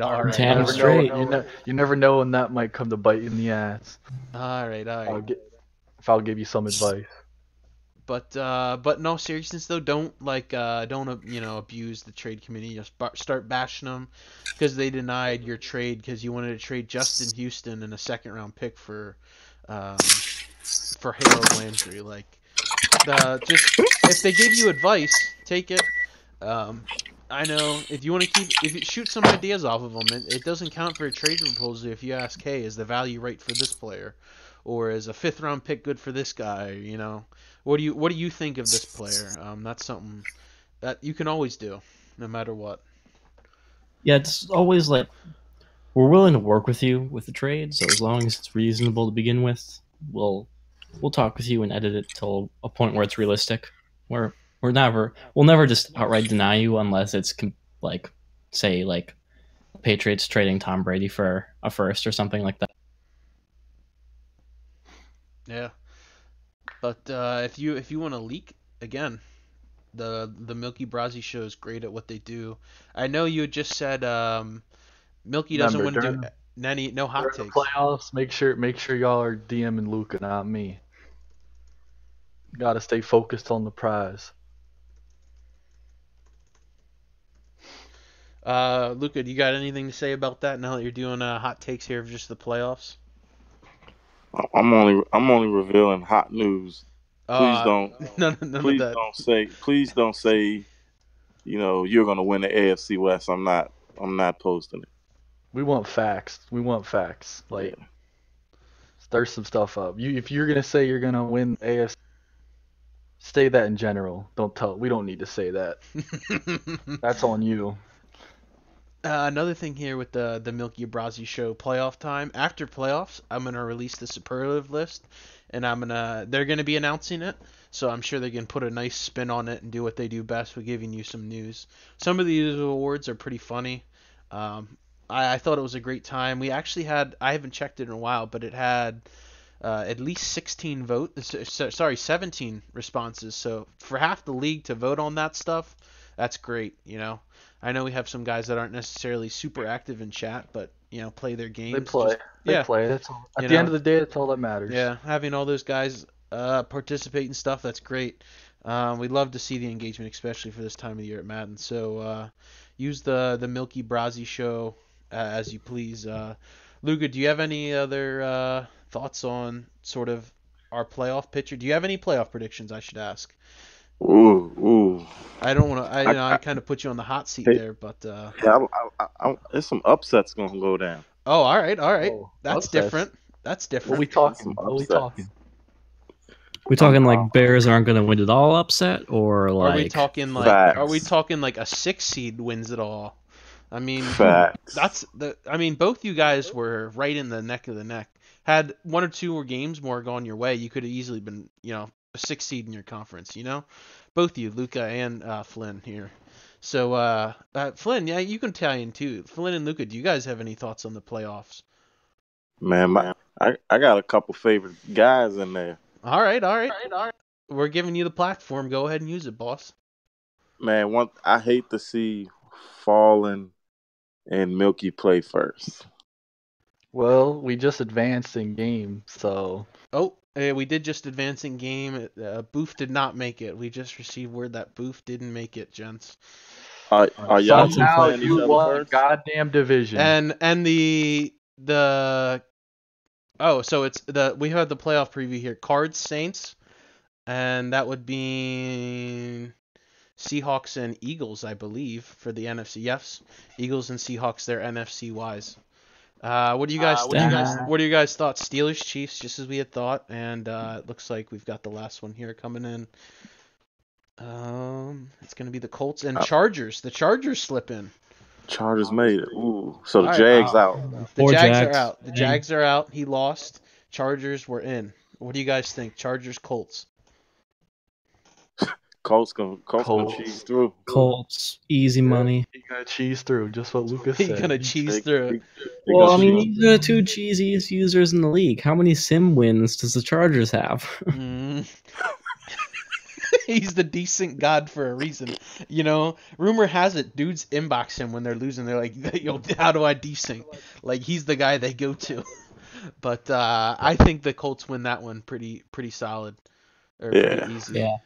B: You never know when that might come to bite you in the ass.
A: All right.
B: I'll give you some advice.
A: But no seriousness though, don't abuse the trade committee. Start bashing them because they denied your trade because you wanted to trade Justin Houston and a 2nd round pick for Harold Landry. Like, just if they give you advice, take it. I know if you shoot some ideas off of them, it doesn't count for a trade proposal if you ask, hey, is the value right for this player, or is a 5th round pick good for this guy? What do you think of this player? That's something that you can always do, no matter what.
D: Yeah, it's always like we're willing to work with you with the trade, so as long as it's reasonable to begin with, we'll talk with you and edit it till a point where it's realistic. We'll never just outright deny you unless it's like Patriots trading Tom Brady for a 1st or something like that.
A: Yeah. But if you want to leak, again, the Milky Brasi show is great at what they do. I know you had just said Milky doesn't want to do no hot takes.
B: Playoffs, make sure y'all are DMing Luca, not me. Got to stay focused on the prize.
A: Luca, do you got anything to say about that now that you're doing hot takes here of just the playoffs?
E: I'm only revealing hot news. Please
A: Uh,
E: don't
A: none of that.
E: please don't say you're gonna win the AFC West. I'm not posting it.
B: We want facts. We want facts. Like,
E: Yeah.
B: stir some stuff up. If you're gonna say you're gonna win AFC, say that in general. Don't tell. We don't need to say that. That's on you.
A: Another thing here with the Milky Brasi show playoff time. After playoffs, I'm gonna release the superlative list, and they're gonna be announcing it. So I'm sure they can put a nice spin on it and do what they do best with giving you some news. Some of these awards are pretty funny. I thought it was a great time. We actually had, I haven't checked it in a while, but it had at least 16 votes. Sorry, 17 responses. So for half the league to vote on that stuff, that's great. I know we have some guys that aren't necessarily super active in chat, but play their games.
B: They play. They play. That's all. At the end of the day, that's all that matters.
A: Yeah, having all those guys participate and stuff, that's great. We'd love to see the engagement, especially for this time of the year at Madden. So use the Milky Brasi show as you please. Luca, do you have any other thoughts on sort of our playoff picture? Do you have any playoff predictions, I should ask?
E: Ooh.
A: I don't want to. I kind of put you on the hot seat there, but
E: Yeah, there's some upsets gonna go down.
A: oh, all right.
B: Oh,
A: That's
B: upsets.
A: different. That's
B: What
A: different.
B: we talking?
E: Some
B: What we
E: upsets.
B: talking?
D: We talking like Bears aren't going to win it all upset, or like
A: Are we talking like?
E: Facts.
A: Are we talking like a 6 seed wins it all? I mean,
E: Facts.
A: both you guys were right in the neck of the neck. Had one or two more games more gone your way, you could have easily been, a 6 seed in your conference. Both you, Luca and Flynn here. So, Flynn, yeah, you can tie in too. Flynn and Luca, do you guys have any thoughts on the playoffs?
E: Man, I got a couple favorite guys in there.
A: All right. We're giving you the platform. Go ahead and use it, boss.
E: Man, I hate to see Fallen and Milky play first.
B: Well, we just advanced in game, so.
A: Oh, we did just advance in game. Boof did not make it. We just received word that Boof didn't make it, gents.
E: Are y'all
B: Somehow
E: playing each
B: you
E: other
B: won
E: first?
B: goddamn division.
A: And the so we have the playoff preview here. Cards Saints, and that would be Seahawks and Eagles, I believe, for the NFC. Yes, Eagles and Seahawks. They're NFC wise. What do you guys? What are your guys' thoughts? Steelers, Chiefs, just as we had thought, and it looks like we've got the last one here coming in. It's gonna be the Colts and Chargers. The Chargers slip in.
E: Chargers made it. Ooh, so the
A: All right.
E: Jags out.
A: The Jags are out. The Jags are out. He lost. Chargers were in. What do you guys think? Chargers, Colts.
E: Colts gonna cheese through.
D: Colts, easy money.
B: You gotta cheese through, just what Lucas
A: He's
B: said.
A: gonna cheese through.
D: Well, I mean, these are the two cheesiest users in the league. How many sim wins does the Chargers have?
A: He's the decent god for a reason. Rumor has it dudes inbox him when they're losing. They're like, yo, how do I desync? Like, he's the guy they go to. But I think the Colts win that one pretty solid. Or pretty easy.
D: Yeah.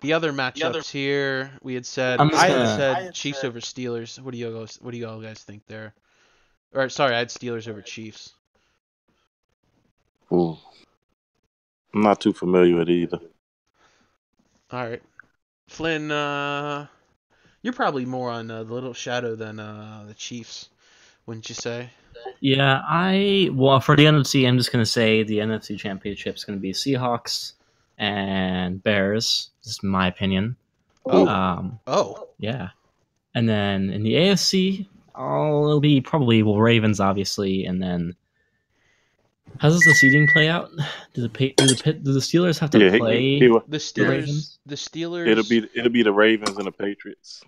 A: The other matchups here, we had said I had said Chiefs over Steelers. What do you all guys think there? Or sorry, I had Steelers over Chiefs.
E: Ooh. I'm not too familiar with either.
A: All right, Flynn, you're probably more on the Little Shadow than the Chiefs, wouldn't you say?
D: Yeah, for the NFC, I'm just gonna say the NFC Championship is gonna be Seahawks and Bears. This is my opinion. Yeah, and then in the AFC, it'll be probably Ravens, obviously, and then. How does the seeding play out? Do the Steelers have to play
A: the Steelers? The Steelers.
E: It'll be the Ravens and the Patriots.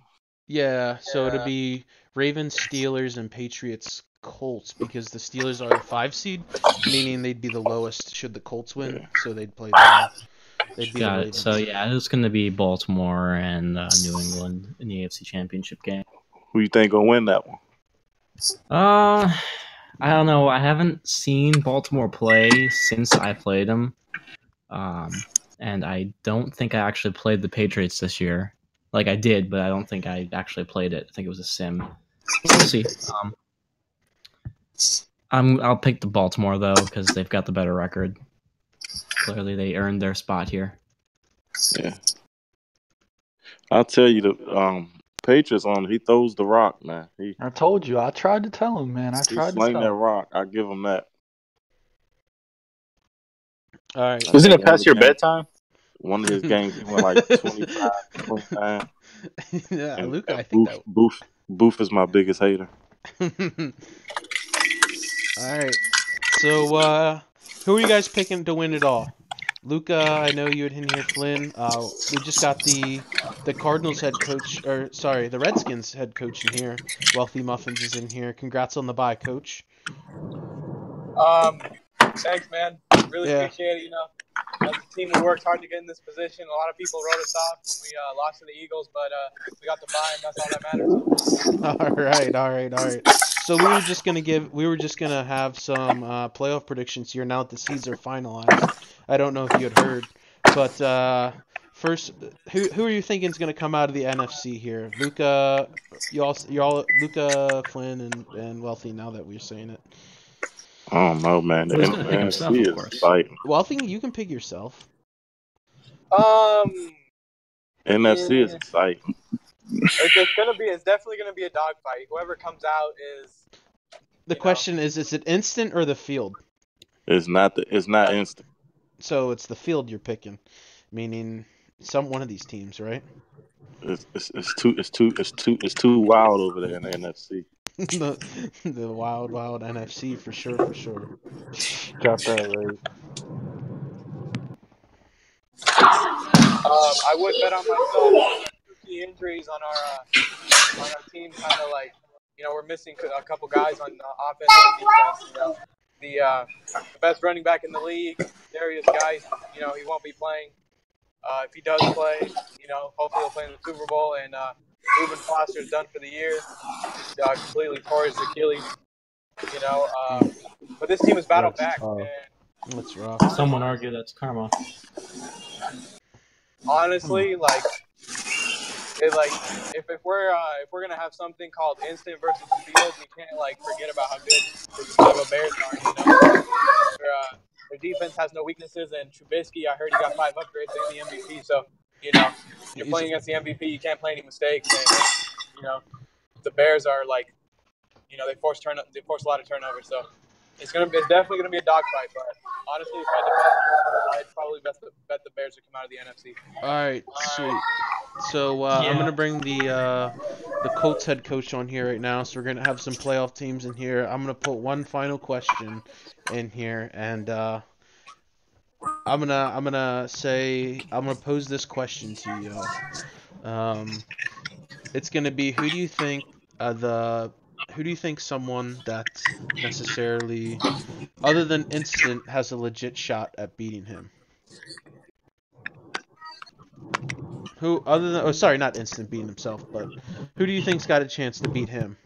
A: Yeah, so it'll be Ravens, Steelers, and Patriots, Colts, because the Steelers are the 5 seed, meaning they'd be the lowest should the Colts win. So they'd play them.
D: Got it. So yeah, it's going to be Baltimore and New England in the AFC Championship game.
E: Who you think gonna win that one?
D: I don't know. I haven't seen Baltimore play since I played them. And I don't think I actually played the Patriots this year. Like I did, but I don't think I actually played it. I think it was a sim. We'll see. I'll pick the Baltimore though because they've got the better record. Clearly, they earned their spot here.
E: Yeah. I'll tell you the Patriots on. He throws the rock, man.
B: I told you. I tried to tell him, man. I
E: He
B: tried to
E: slang
B: tell
E: that
B: him.
E: rock. I give him that.
A: All right.
E: I
C: Isn't
E: think
C: it past your bedtime?
E: one of his games, he went like 25, 29.
A: Yeah,
E: And
A: Luca, I think that.
E: Boof is my biggest hater.
A: All right. So, who are you guys picking to win it all? Luca, I know you in here, Flynn. We just got the Cardinals head coach, or sorry, the Redskins head coach in here. Wealthy Muffins is in here. Congrats on the bye, coach.
F: Thanks, man. Really
A: Yeah.
F: appreciate it. You know, as a team, we worked hard to get in this position. A lot of people wrote us off when we lost to the Eagles, but we got the bye, and that's all that matters.
A: All right. So we were just gonna have some playoff predictions here now that the seeds are finalized. I don't know if you had heard, but first, who are you thinking is gonna come out of the NFC here? Luca, you're all Luca, Flynn, and Wealthy. Now that we're saying it,
E: I don't know, man. The
D: He's gonna pick himself,
E: NFC
D: of
E: is
D: course.
E: fighting.
A: Wealthy, you can pick yourself.
E: NFC is exciting.
F: It's definitely gonna be a dogfight. Whoever comes out is.
A: The question is it instant or the field?
E: It's not instant.
A: So it's the field you're picking, meaning one of these teams, right?
E: It's too wild over there in the NFC.
A: the wild NFC for sure.
B: Got that right.
F: I would bet on myself. We got 2 key injuries on our team. Kind of like, we're missing a couple guys on offense and defense. The best running back in the league, Darius Geis. He won't be playing. If he does play, hopefully he'll play in the Super Bowl. And Reuben Foster's done for the year. Completely tore his Achilles. But this team is battled back. And
A: That's rough.
D: Some would argue that's karma.
F: honestly, if we're gonna have something called instant versus field, we can't forget about how good the Chicago Bears are. Their defense has no weaknesses, and Trubisky, I heard he got 5 upgrades in the MVP. So you're playing against the MVP, you can't play any mistakes. And the Bears are they force a lot of turnovers. So it's definitely gonna be a dogfight. But honestly, if I had to bet, I'd probably bet the Bears would come out of the NFC.
A: All right, sweet. So I'm gonna bring the Colts head coach on here right now. So we're gonna have some playoff teams in here. I'm gonna put one final question in here, and I'm gonna pose this question to you. It's gonna be who do you think someone that necessarily other than instant has a legit shot at beating him? Who other than sorry, not instant beating himself, but who do you think's got a chance to beat him?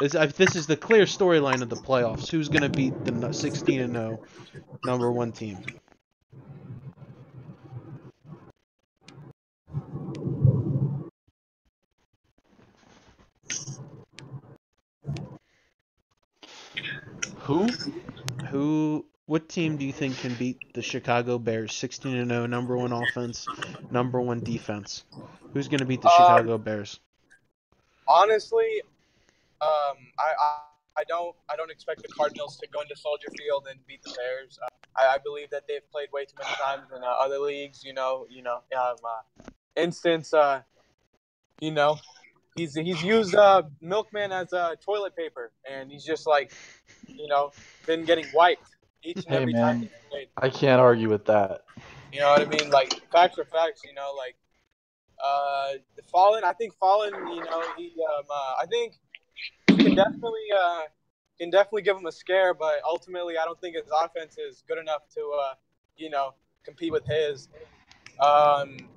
A: This is the clear storyline of the playoffs. Who's gonna beat the 16-0 number 1 team?
B: Who?
A: What team do you think can beat the Chicago Bears 16-0 number 1 offense, number 1 defense? Who's gonna beat the Chicago Bears?
F: Honestly, I don't expect the Cardinals to go into Soldier Field and beat the Bears. I believe that they've played way too many times in other leagues. Instance, he's used Milkman as toilet paper, and he's just been getting wiped each and
B: Hey,
F: every time
B: man.
F: he's played.
B: I can't argue with that.
F: You know what I mean? Facts are facts. Fallen. I think Fallen. I think he can definitely give him a scare, but ultimately, I don't think his offense is good enough to compete with his. Liam,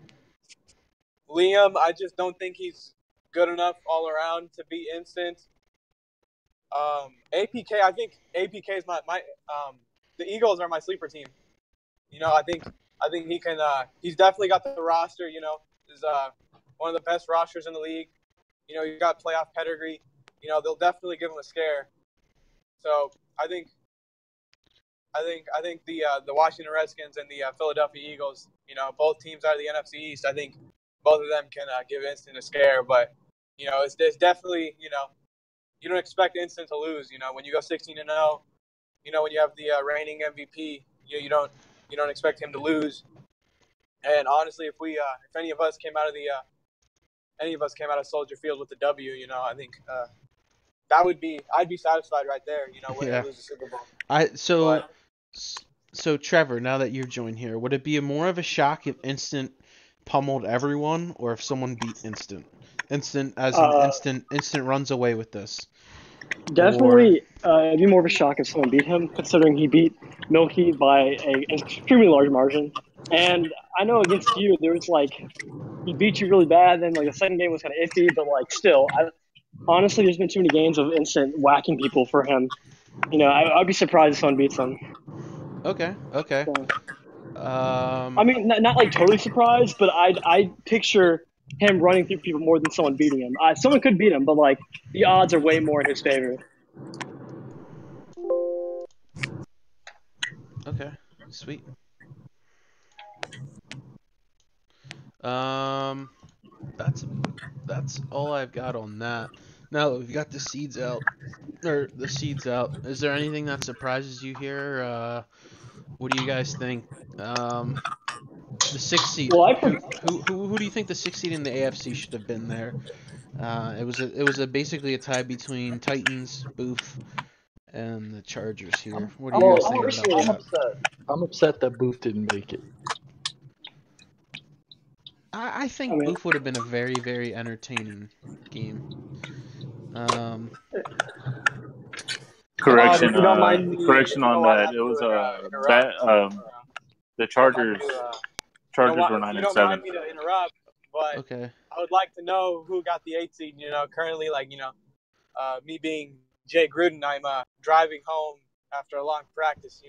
F: I just don't think he's good enough all around to be instant. APK, I think APK is my the Eagles are my sleeper team. I think he can. He's definitely got the roster. Is one of the best rosters in the league. You got playoff pedigree. They'll definitely give him a scare. So I think the Washington Redskins and the Philadelphia Eagles, both teams out of the NFC East, I think both of them can give Instant a scare. But it's definitely you don't expect Instant to lose. When you go 16-0, when you have the reigning MVP, you don't expect him to lose. And honestly, if any of us came out of Soldier Field with the W, I think I'd be satisfied right there. Winning
A: Yeah.
F: or lose the Super Bowl.
A: So
F: But
A: so Trevor, now that you're joined here, would it be more of a shock if Instant pummeled everyone, or if someone beat Instant? Instant as in instant runs away with this.
G: Definitely, it'd be more of a shock if someone beat him, considering he beat Milky by an extremely large margin. And I know against you, there was he beat you really bad. Then the second game was kind of iffy, but still, honestly, there's been too many games of Instant whacking people for him. I'd be surprised if someone beats him.
A: Okay.
G: So,
A: Um.
G: I mean, not totally surprised, but I picture him running through people more than someone beating him. Someone could beat him, but the odds are way more in his favor.
A: Okay. Sweet. That's all I've got on that. Now that we've got the seeds out, is there anything that surprises you here? What do you guys think? The sixth seed.
G: Well,
A: Who do you think the sixth seed in the AFC should have been there? It was basically a tie between Titans, Booth, and the Chargers here. What do you guys think about that?
B: I'm upset that Booth didn't make it.
A: I think Booth would have been a very, very entertaining game.
C: Correction.
F: if you don't mind me,
C: Correction on
F: I
C: that.
F: have
C: It was
F: interrupt.
C: the Chargers. Chargers were
F: If you
C: 9 and
F: don't
C: 7.
F: mind me to interrupt, but
A: Okay.
F: I would like to know who got the 8th seed. Currently, me being Jay Gruden, I'm driving home after a long practice.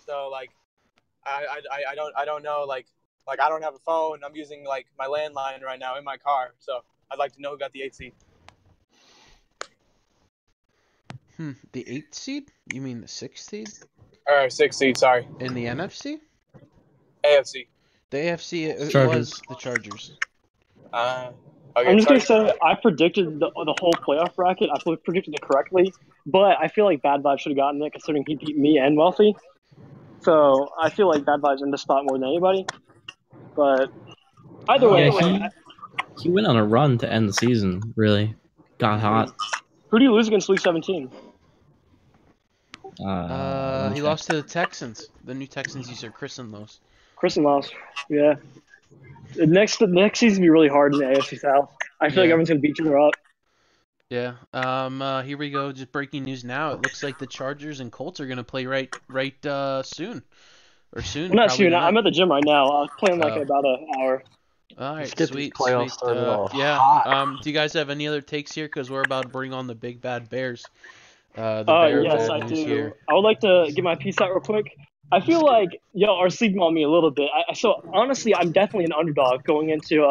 F: So I don't know I don't have a phone. I'm using my landline right now in my car. So I'd like to know who got the 8th seed.
A: The 8th seed? You mean the 6th seed?
F: Or 6th seed, sorry.
A: In the NFC?
F: AFC.
A: The AFC, it
D: Chargers.
A: was the Chargers.
F: Okay,
G: I'm just going to say I predicted the whole playoff bracket. I predicted it correctly, but I feel like Bad Vibes should have gotten it considering he beat me and Wealthy. So I feel like Bad Vibes in this spot more than anybody. But either way,
D: He went on a run to end the season. Really got hot.
G: who do you lose against Week 17?
A: He lost to the Texans. The new Texans used to christen those.
G: Kristen lost. Yeah. The next season will be really hard in the AFC South. I feel like everyone's going to beat each other up.
A: Yeah. Here we go. Just breaking news now. It looks like the Chargers and Colts are gonna play right soon. Or soon.
G: Well, not soon.
A: Tonight.
G: I'm at the gym right now. I'll play in about an hour.
A: All right,
B: Let's get
A: sweet,
B: these playoffs
A: sweet.
B: started off
A: Yeah.
B: hot.
A: Do you guys have any other takes here? Because we're about to bring on the big bad Bears. The
G: Yes,
A: bad
G: I
A: news
G: do.
A: here.
G: I would like to get my piece out real quick. I feel like y'all are sleeping on me a little bit. So honestly, I'm definitely an underdog going into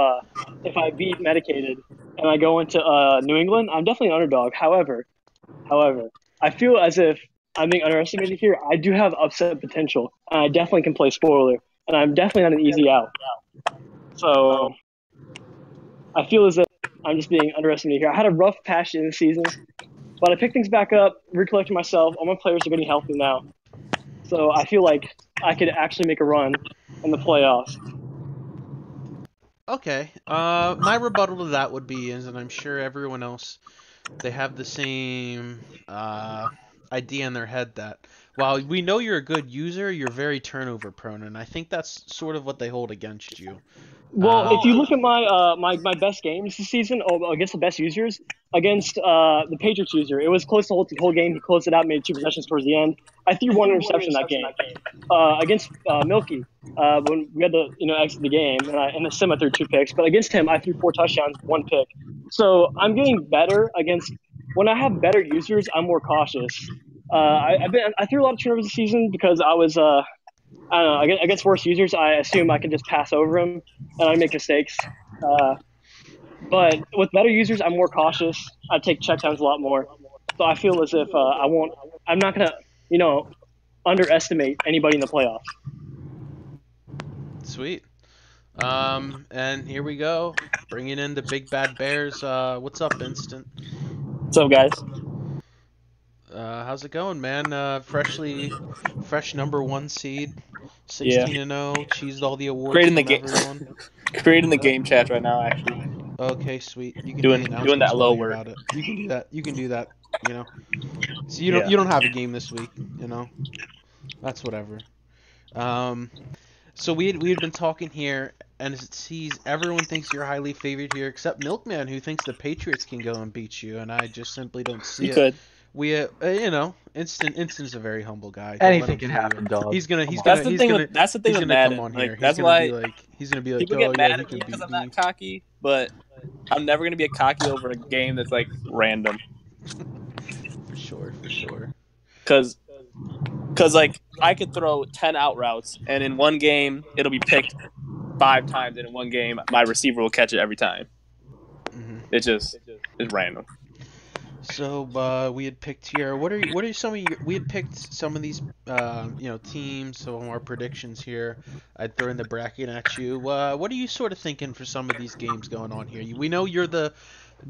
G: if I beat medicated and I go into New England. I'm definitely an underdog. However, I feel as if I'm being underestimated here. I do have upset potential, and I definitely can play spoiler, and I'm definitely not an easy out. So I feel as if I'm just being underestimated here. I had a rough patch in the season, but I picked things back up, recollected myself. All my players are getting healthy now. So I feel like I could actually make a run in the playoffs.
A: Okay. My rebuttal to that would be, and I'm sure everyone else, they have the same idea in their head that while we know you're a good user, you're very turnover prone, and I think that's sort of what they hold against you.
G: Well, if you look at my best games this season against the best users, against the Patriots user, it was close the whole game. He closed it out, made 2 possessions towards the end. I threw 1 interception that game. Against Milky, when we had to exit the game, and in the sim I threw 2 picks. But against him, I threw 4 touchdowns, 1 pick. So I'm getting better against. When I have better users, I'm more cautious. I threw a lot of turnovers this season because I was I don't know. Against worse users, I assume I can just pass over him and I make mistakes. But with better users, I'm more cautious. I take checkdowns a lot more. So I feel as if I won't. I'm not gonna, you know, underestimate anybody in the playoffs.
A: Sweet. And here we go, bringing in the big bad bears. What's up, Instant?
H: What's up, guys?
A: How's it going, man? Fresh number one seed,
H: Yeah,
A: 16-0, cheesed all the awards
H: creating the
A: from
H: game,
A: everyone.
H: creating the game chat right now. Actually,
A: Okay, sweet. You can do the
H: doing
A: announcements
H: that
A: while
H: low
A: you're
H: work.
A: at it. You can do that. You can do that. You know. So
H: Yeah.
A: you don't have a game this week. You know. That's whatever. Um. So we had been talking here, and it sees everyone thinks you're highly favored here, except Milkman, who thinks the Patriots can go and beat you, and I just simply don't see
H: You
A: it.
H: could.
A: Instant is a very humble guy. Don't let
B: Anything
A: him
B: can
A: fool you.
B: happen, dog.
A: He's gonna
B: Come
A: he's
B: on.
A: gonna he's gonna
H: That's the thing
A: he's
H: with
A: gonna come
H: Madden.
A: on
H: Like
A: here.
H: that's why
A: He's gonna be like,
H: people
A: oh
H: get
A: yeah,
H: mad
A: he
H: at me
A: can
H: because
A: beat
H: I'm
A: me.
H: that cocky. But I'm never gonna be cocky over a game that's like random.
A: For sure, for sure.
H: Because like I could throw 10 out routes, and in one game it'll be picked 5 times, and in one game my receiver will catch it every time.
A: Hmm.
H: It's random.
A: So we had picked here. What are some of your? We had picked some of these teams. Some of our predictions here. I'd throw in the bracket at you. What are you sort of thinking for some of these games going on here? We know you're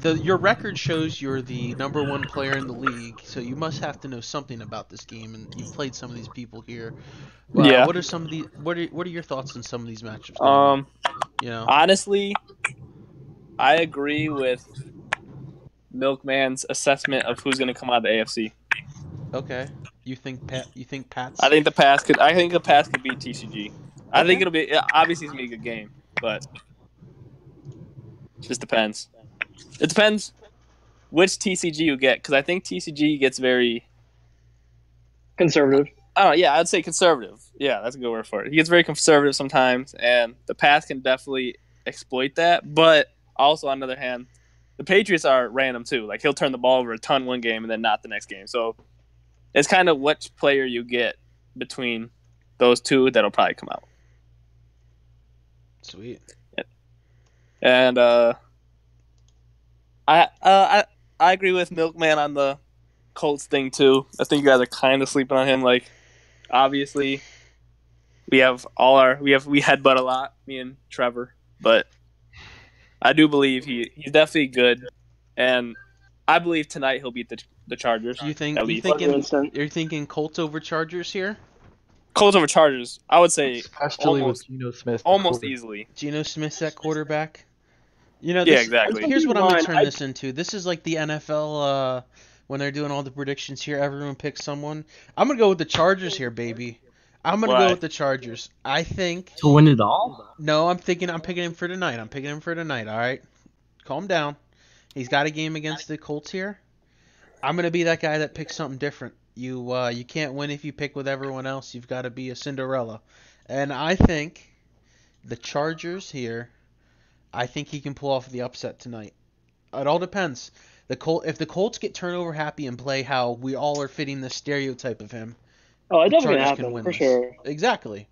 A: your record shows you're the number one player in the league, so you must have to know something about this game, and you've played some of these people here.
H: Yeah.
A: What are some of the what are your thoughts on some of these matchups going on?
H: Um.
A: You know.
H: Honestly, I agree with Milkman's assessment of who's gonna come out of the AFC.
A: Okay. You think Pat? You think
H: I
A: Pat's?
H: think the pass could. I think the pass could beat TCG. I think
A: Okay.
H: it'll be obviously it's gonna be a good game, but just depends. It depends which TCG you get, because I think TCG gets very.
G: Conservative.
H: I don't know. Yeah, I'd say conservative. Yeah, that's a good word for it. He gets very conservative sometimes, and the pass can definitely exploit that. But also, on the other hand, the Patriots are random too. Like he'll turn the ball over a ton one game and then not the next game. So it's kind of which player you get between those two that'll probably come out.
A: Sweet.
H: And I agree with Milkman on the Colts thing too. I think you guys are kind of sleeping on him. Like obviously we headbutt a lot, me and Trevor, but I do believe he's definitely good, and I believe tonight he'll beat the Chargers
A: You think
H: at
A: you
H: least.
A: thinking
G: 100%.
A: you're thinking Colts over Chargers here?
H: Colts over Chargers, I would say
B: Especially with
H: almost
B: Geno Smith.
H: almost easily.
A: Geno Smith's at quarterback. You know
H: Yeah,
A: this.
H: exactly.
A: Here's what I'm gonna turn
G: I-
A: this into. This is like the NFL when they're doing all the predictions here. Everyone picks someone. I'm gonna go with the Chargers here, baby. I'm gonna go
H: Why?
A: with the Chargers. I think.
D: To win it all?
A: No, I'm picking him for tonight. I'm picking him for tonight. All right, calm down. He's got a game against the Colts here. I'm gonna be that guy that picks something different. You can't win if you pick with everyone else. You've got to be a Cinderella. And I think the Chargers here. I think he can pull off the upset tonight. It all depends. If the Colts get turnover happy and play how we all are fitting the stereotype of him,
G: Oh, it's
A: the
G: definitely
A: Chargers
G: gonna
A: can
G: happen
A: win
G: for
A: this.
G: sure.
A: Exactly.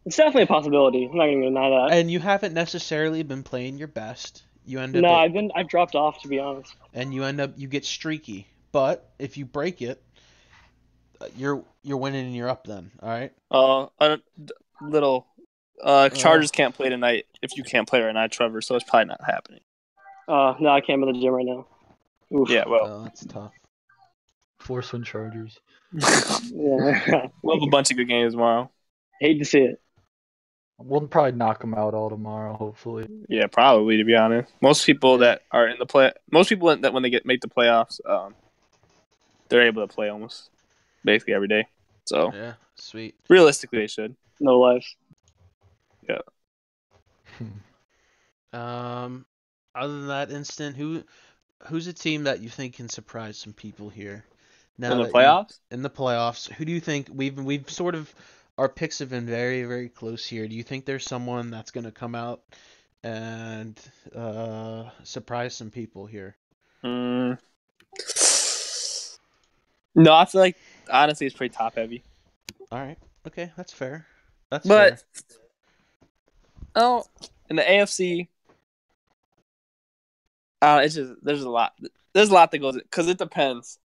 G: It's definitely a possibility. I'm not gonna deny that.
A: And you haven't necessarily been playing your best. You end up
G: No,
A: at,
G: I've dropped off to be honest.
A: and you get streaky. But if you break it, you're winning and you're up then. All right.
H: A little. Chargers can't play tonight if you can't play right now, Trevor. So it's probably not happening.
G: No, I can't be in the gym right now. Oof.
H: Yeah, well,
A: Oh, that's tough.
B: Force win Chargers.
G: Yeah.
H: we'll have a bunch of good games tomorrow.
G: Hate to see it.
B: We'll probably knock them out all tomorrow, hopefully.
H: Yeah, probably to be honest. Most people that are in the most people that when they make the playoffs, they're able to play almost basically every day. So
A: Yeah, sweet.
H: realistically, they should.
G: No lives.
H: Yeah.
A: Other than that, Instant, who's a team that you think can surprise some people here? Now
H: In the
A: that
H: playoffs?
A: in the playoffs, who do you think we've sort of our picks have been very very close here. Do you think there's someone that's going to come out and surprise some people here?
H: No, I feel like honestly it's pretty top heavy.
A: All right. Okay, that's fair. That's
H: But
A: fair.
H: oh, in the AFC, it's just there's a lot. There's a lot that goes because it depends.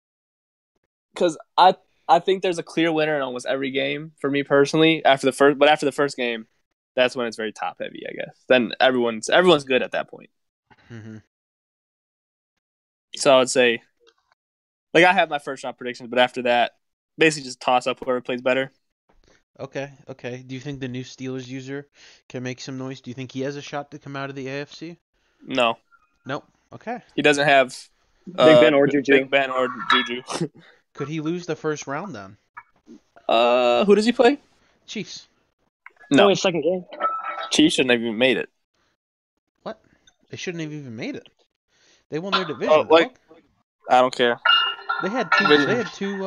H: Because I think there's a clear winner in almost every game for me personally. After the first game, that's when it's very top heavy. I guess then everyone's good at that point.
A: Mm-hmm.
H: So I would say, like I have my first round predictions, but after that, basically just toss up whoever plays better.
A: Okay, okay. Do you think the new Steelers user can make some noise? Do you think he has a shot to come out of the AFC?
H: No,
A: Nope. Okay.
H: he doesn't have
G: Big Ben or Juju.
H: Big Ben or Juju.
A: Could he lose the first round then?
H: Who does he play?
A: Chiefs.
H: No,
G: Only second game.
H: Chiefs shouldn't have even made it.
A: What? They shouldn't have even made it. They won their division.
H: Oh, like I don't care.
A: They had two. They had two.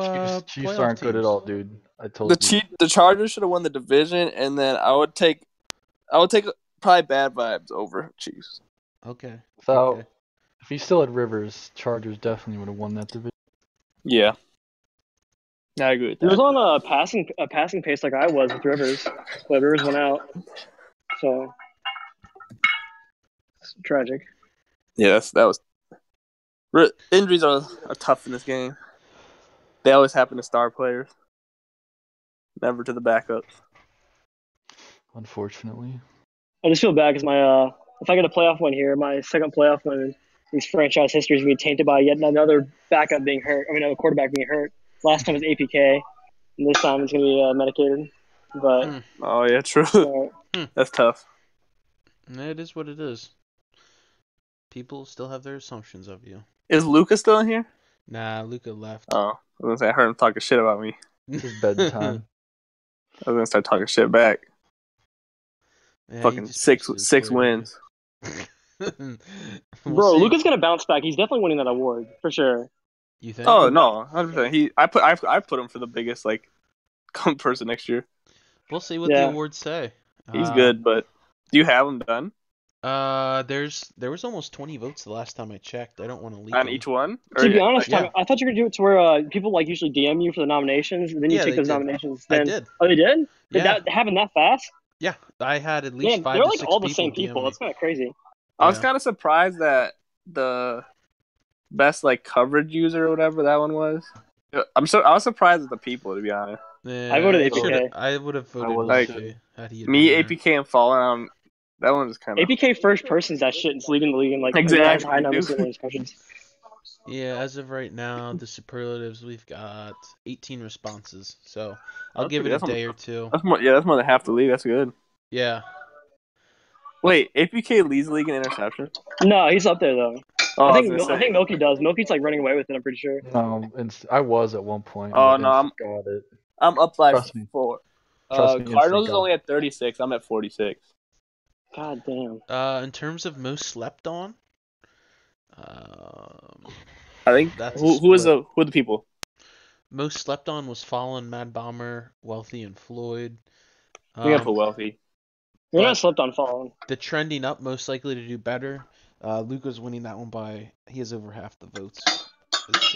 B: Chiefs
A: playoff
B: aren't good
A: teams.
B: at all, dude. I told you.
H: The Chargers should have won the division, and then I would take probably bad vibes over Chiefs.
A: Okay.
B: So
A: Okay.
B: if he still had Rivers, Chargers definitely would have won that division.
H: Yeah, I agree with
G: He was
H: that.
G: on a passing pace like I was with Rivers, but Rivers went out. So it's tragic.
H: Yeah, that was. Injuries are tough in this game. They always happen to star players, never to the backups.
B: Unfortunately.
G: I just feel bad because my if I get a playoff win here, my second playoff win in these franchise history is going to be tainted by yet another backup being hurt. I mean, another quarterback being hurt. Last time was APK, and this time it's going to be medicated. But
H: Oh yeah, true. That's tough.
A: It is what it is. People still have their assumptions of you.
H: Is Luca still in here?
A: Nah, Luca left.
H: Oh, I was gonna say I heard him talking shit about me.
B: It's bedtime.
H: I was gonna start talking shit back.
A: Yeah, he
H: Fucking
A: just
H: six
A: posted his Twitter.
H: wins.
A: We'll
G: bro,
A: see.
G: Luca's going to bounce back. He's definitely winning that award for sure.
A: You think?
H: Oh no, 100%. I put him for the biggest like person next year.
A: We'll see what the awards say.
H: He's good, but do you have him done
A: There was almost 20 votes the last time I checked. I don't want to leak
H: on
A: them.
H: each one?
G: To be honest,
A: yeah.
G: I thought you were going to do it to where people like usually DM you for the nominations, and then you
A: Yeah,
G: take
A: they
G: those
A: did.
G: nominations.
A: I
G: Then,
A: did.
G: Oh, they did?
A: Yeah.
G: Did that happen that fast?
A: Yeah, I had at least
G: Man,
A: 5
G: they're
A: to
G: like
A: 6
G: all the
A: people
G: same
A: DM
G: people.
A: me.
G: That's kind of crazy.
H: I was
A: Yeah.
H: kind of surprised that the best like coverage user or whatever that one was. I was surprised at the people, to be honest.
A: Yeah,
G: I voted
A: should've-
G: APK.
A: I would have voted
B: was
A: APK had he
H: Me,
A: been there.
H: APK, and Fallen. That one was kind of
G: APK first person's that shit. It's leading the league in like
H: Exactly,
G: high numbers
H: dude.
G: in discussions.
A: Yeah, as of right now, the superlatives, we've got 18 responses. So I'll give it a
H: That's
A: day or two.
H: That's more. Yeah, that's more than half the league. That's good.
A: Yeah.
H: Wait, APK leads the league in interception.
G: No, he's up there though.
H: Oh,
G: I think Milky does. Milky's like running away with it. I'm pretty sure.
B: No, I was at one point.
H: Oh,
B: but
H: no,
B: Insta got it.
H: I'm up by
B: Trust me.
H: 4.
B: Trust me,
H: Cardinals
B: Insta
H: is
B: got
H: only at 36. I'm at 46.
G: God damn.
A: In terms of most slept on,
H: I think
A: that's
H: who are the people?
A: most slept on was Fallen, Mad Bomber, Wealthy, and Floyd.
H: We gotta put Wealthy.
G: You're
A: But-
G: not slept on Fallen.
A: The trending up, most likely to do better. Luca's winning that one he has over half the votes.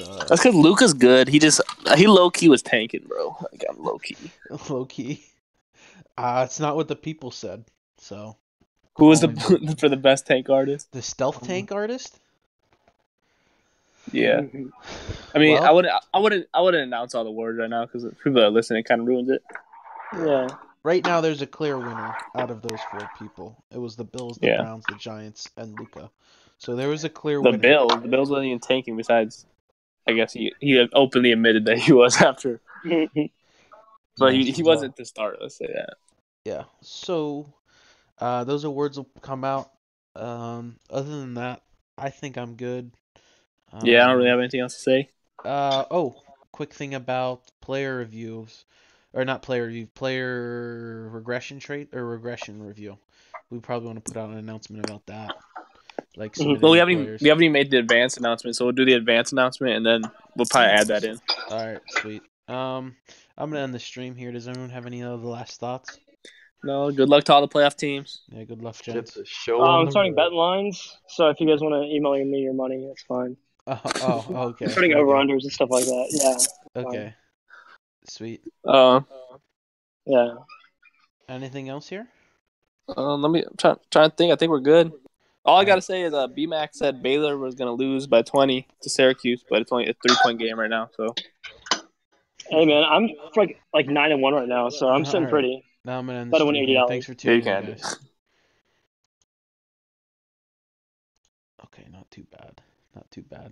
H: That's because Luca's good. He low key was tanking, bro. Like I'm low key.
A: Low key. It's not what the people said. So
H: Who was for the best tank artist?
A: the stealth tank artist.
H: Yeah. I mean,
A: Well-
H: I wouldn't announce all the words right now because people that are listening kind of ruins it.
G: Yeah.
A: Right now, there's a clear winner out of those 4 people. It was the Bills, the
H: Yeah.
A: Browns, the Giants, and Luca. So there was a clear
H: The
A: winner.
H: Bills wasn't even tanking. Besides, I guess he openly admitted that he was after, but he wasn't to start. Let's say that.
A: Yeah. So those awards will come out. Other than that, I think I'm good.
H: Yeah, I don't really have anything else to say.
A: Quick thing about player reviews, or not player review, player regression trait or regression review. We probably want to put out an announcement about that. Like,
H: Well, we haven't even made the advanced announcement, so we'll do the advanced announcement and then we'll probably add that in.
A: All right, sweet. I'm gonna end the stream here. Does anyone have any other last thoughts?
H: No, good luck to all the playoff teams.
A: Yeah, good luck,
B: Get
A: gents.
B: the show on
G: I'm
B: the
G: starting
B: road.
G: betting lines, so if you guys want to email me your money, that's fine.
A: Okay.
G: Starting
A: Okay.
G: over unders and stuff like that. Yeah.
A: Okay. Sweet.
G: Yeah.
A: Anything else here?
H: Let me try to think. I think we're good. All I gotta say is BMAC said Baylor was gonna lose by 20 to Syracuse, but it's only a 3-point game right now. So
G: Hey man, I'm like 9-1 right now, so I'm sitting
A: All right.
G: pretty.
A: Now I'm gonna end the
G: Better win
A: stream here.
G: $80.
A: Thanks for
C: Yeah, you
A: tuning in,
C: can.
A: guys. Okay, not too bad. Not too bad.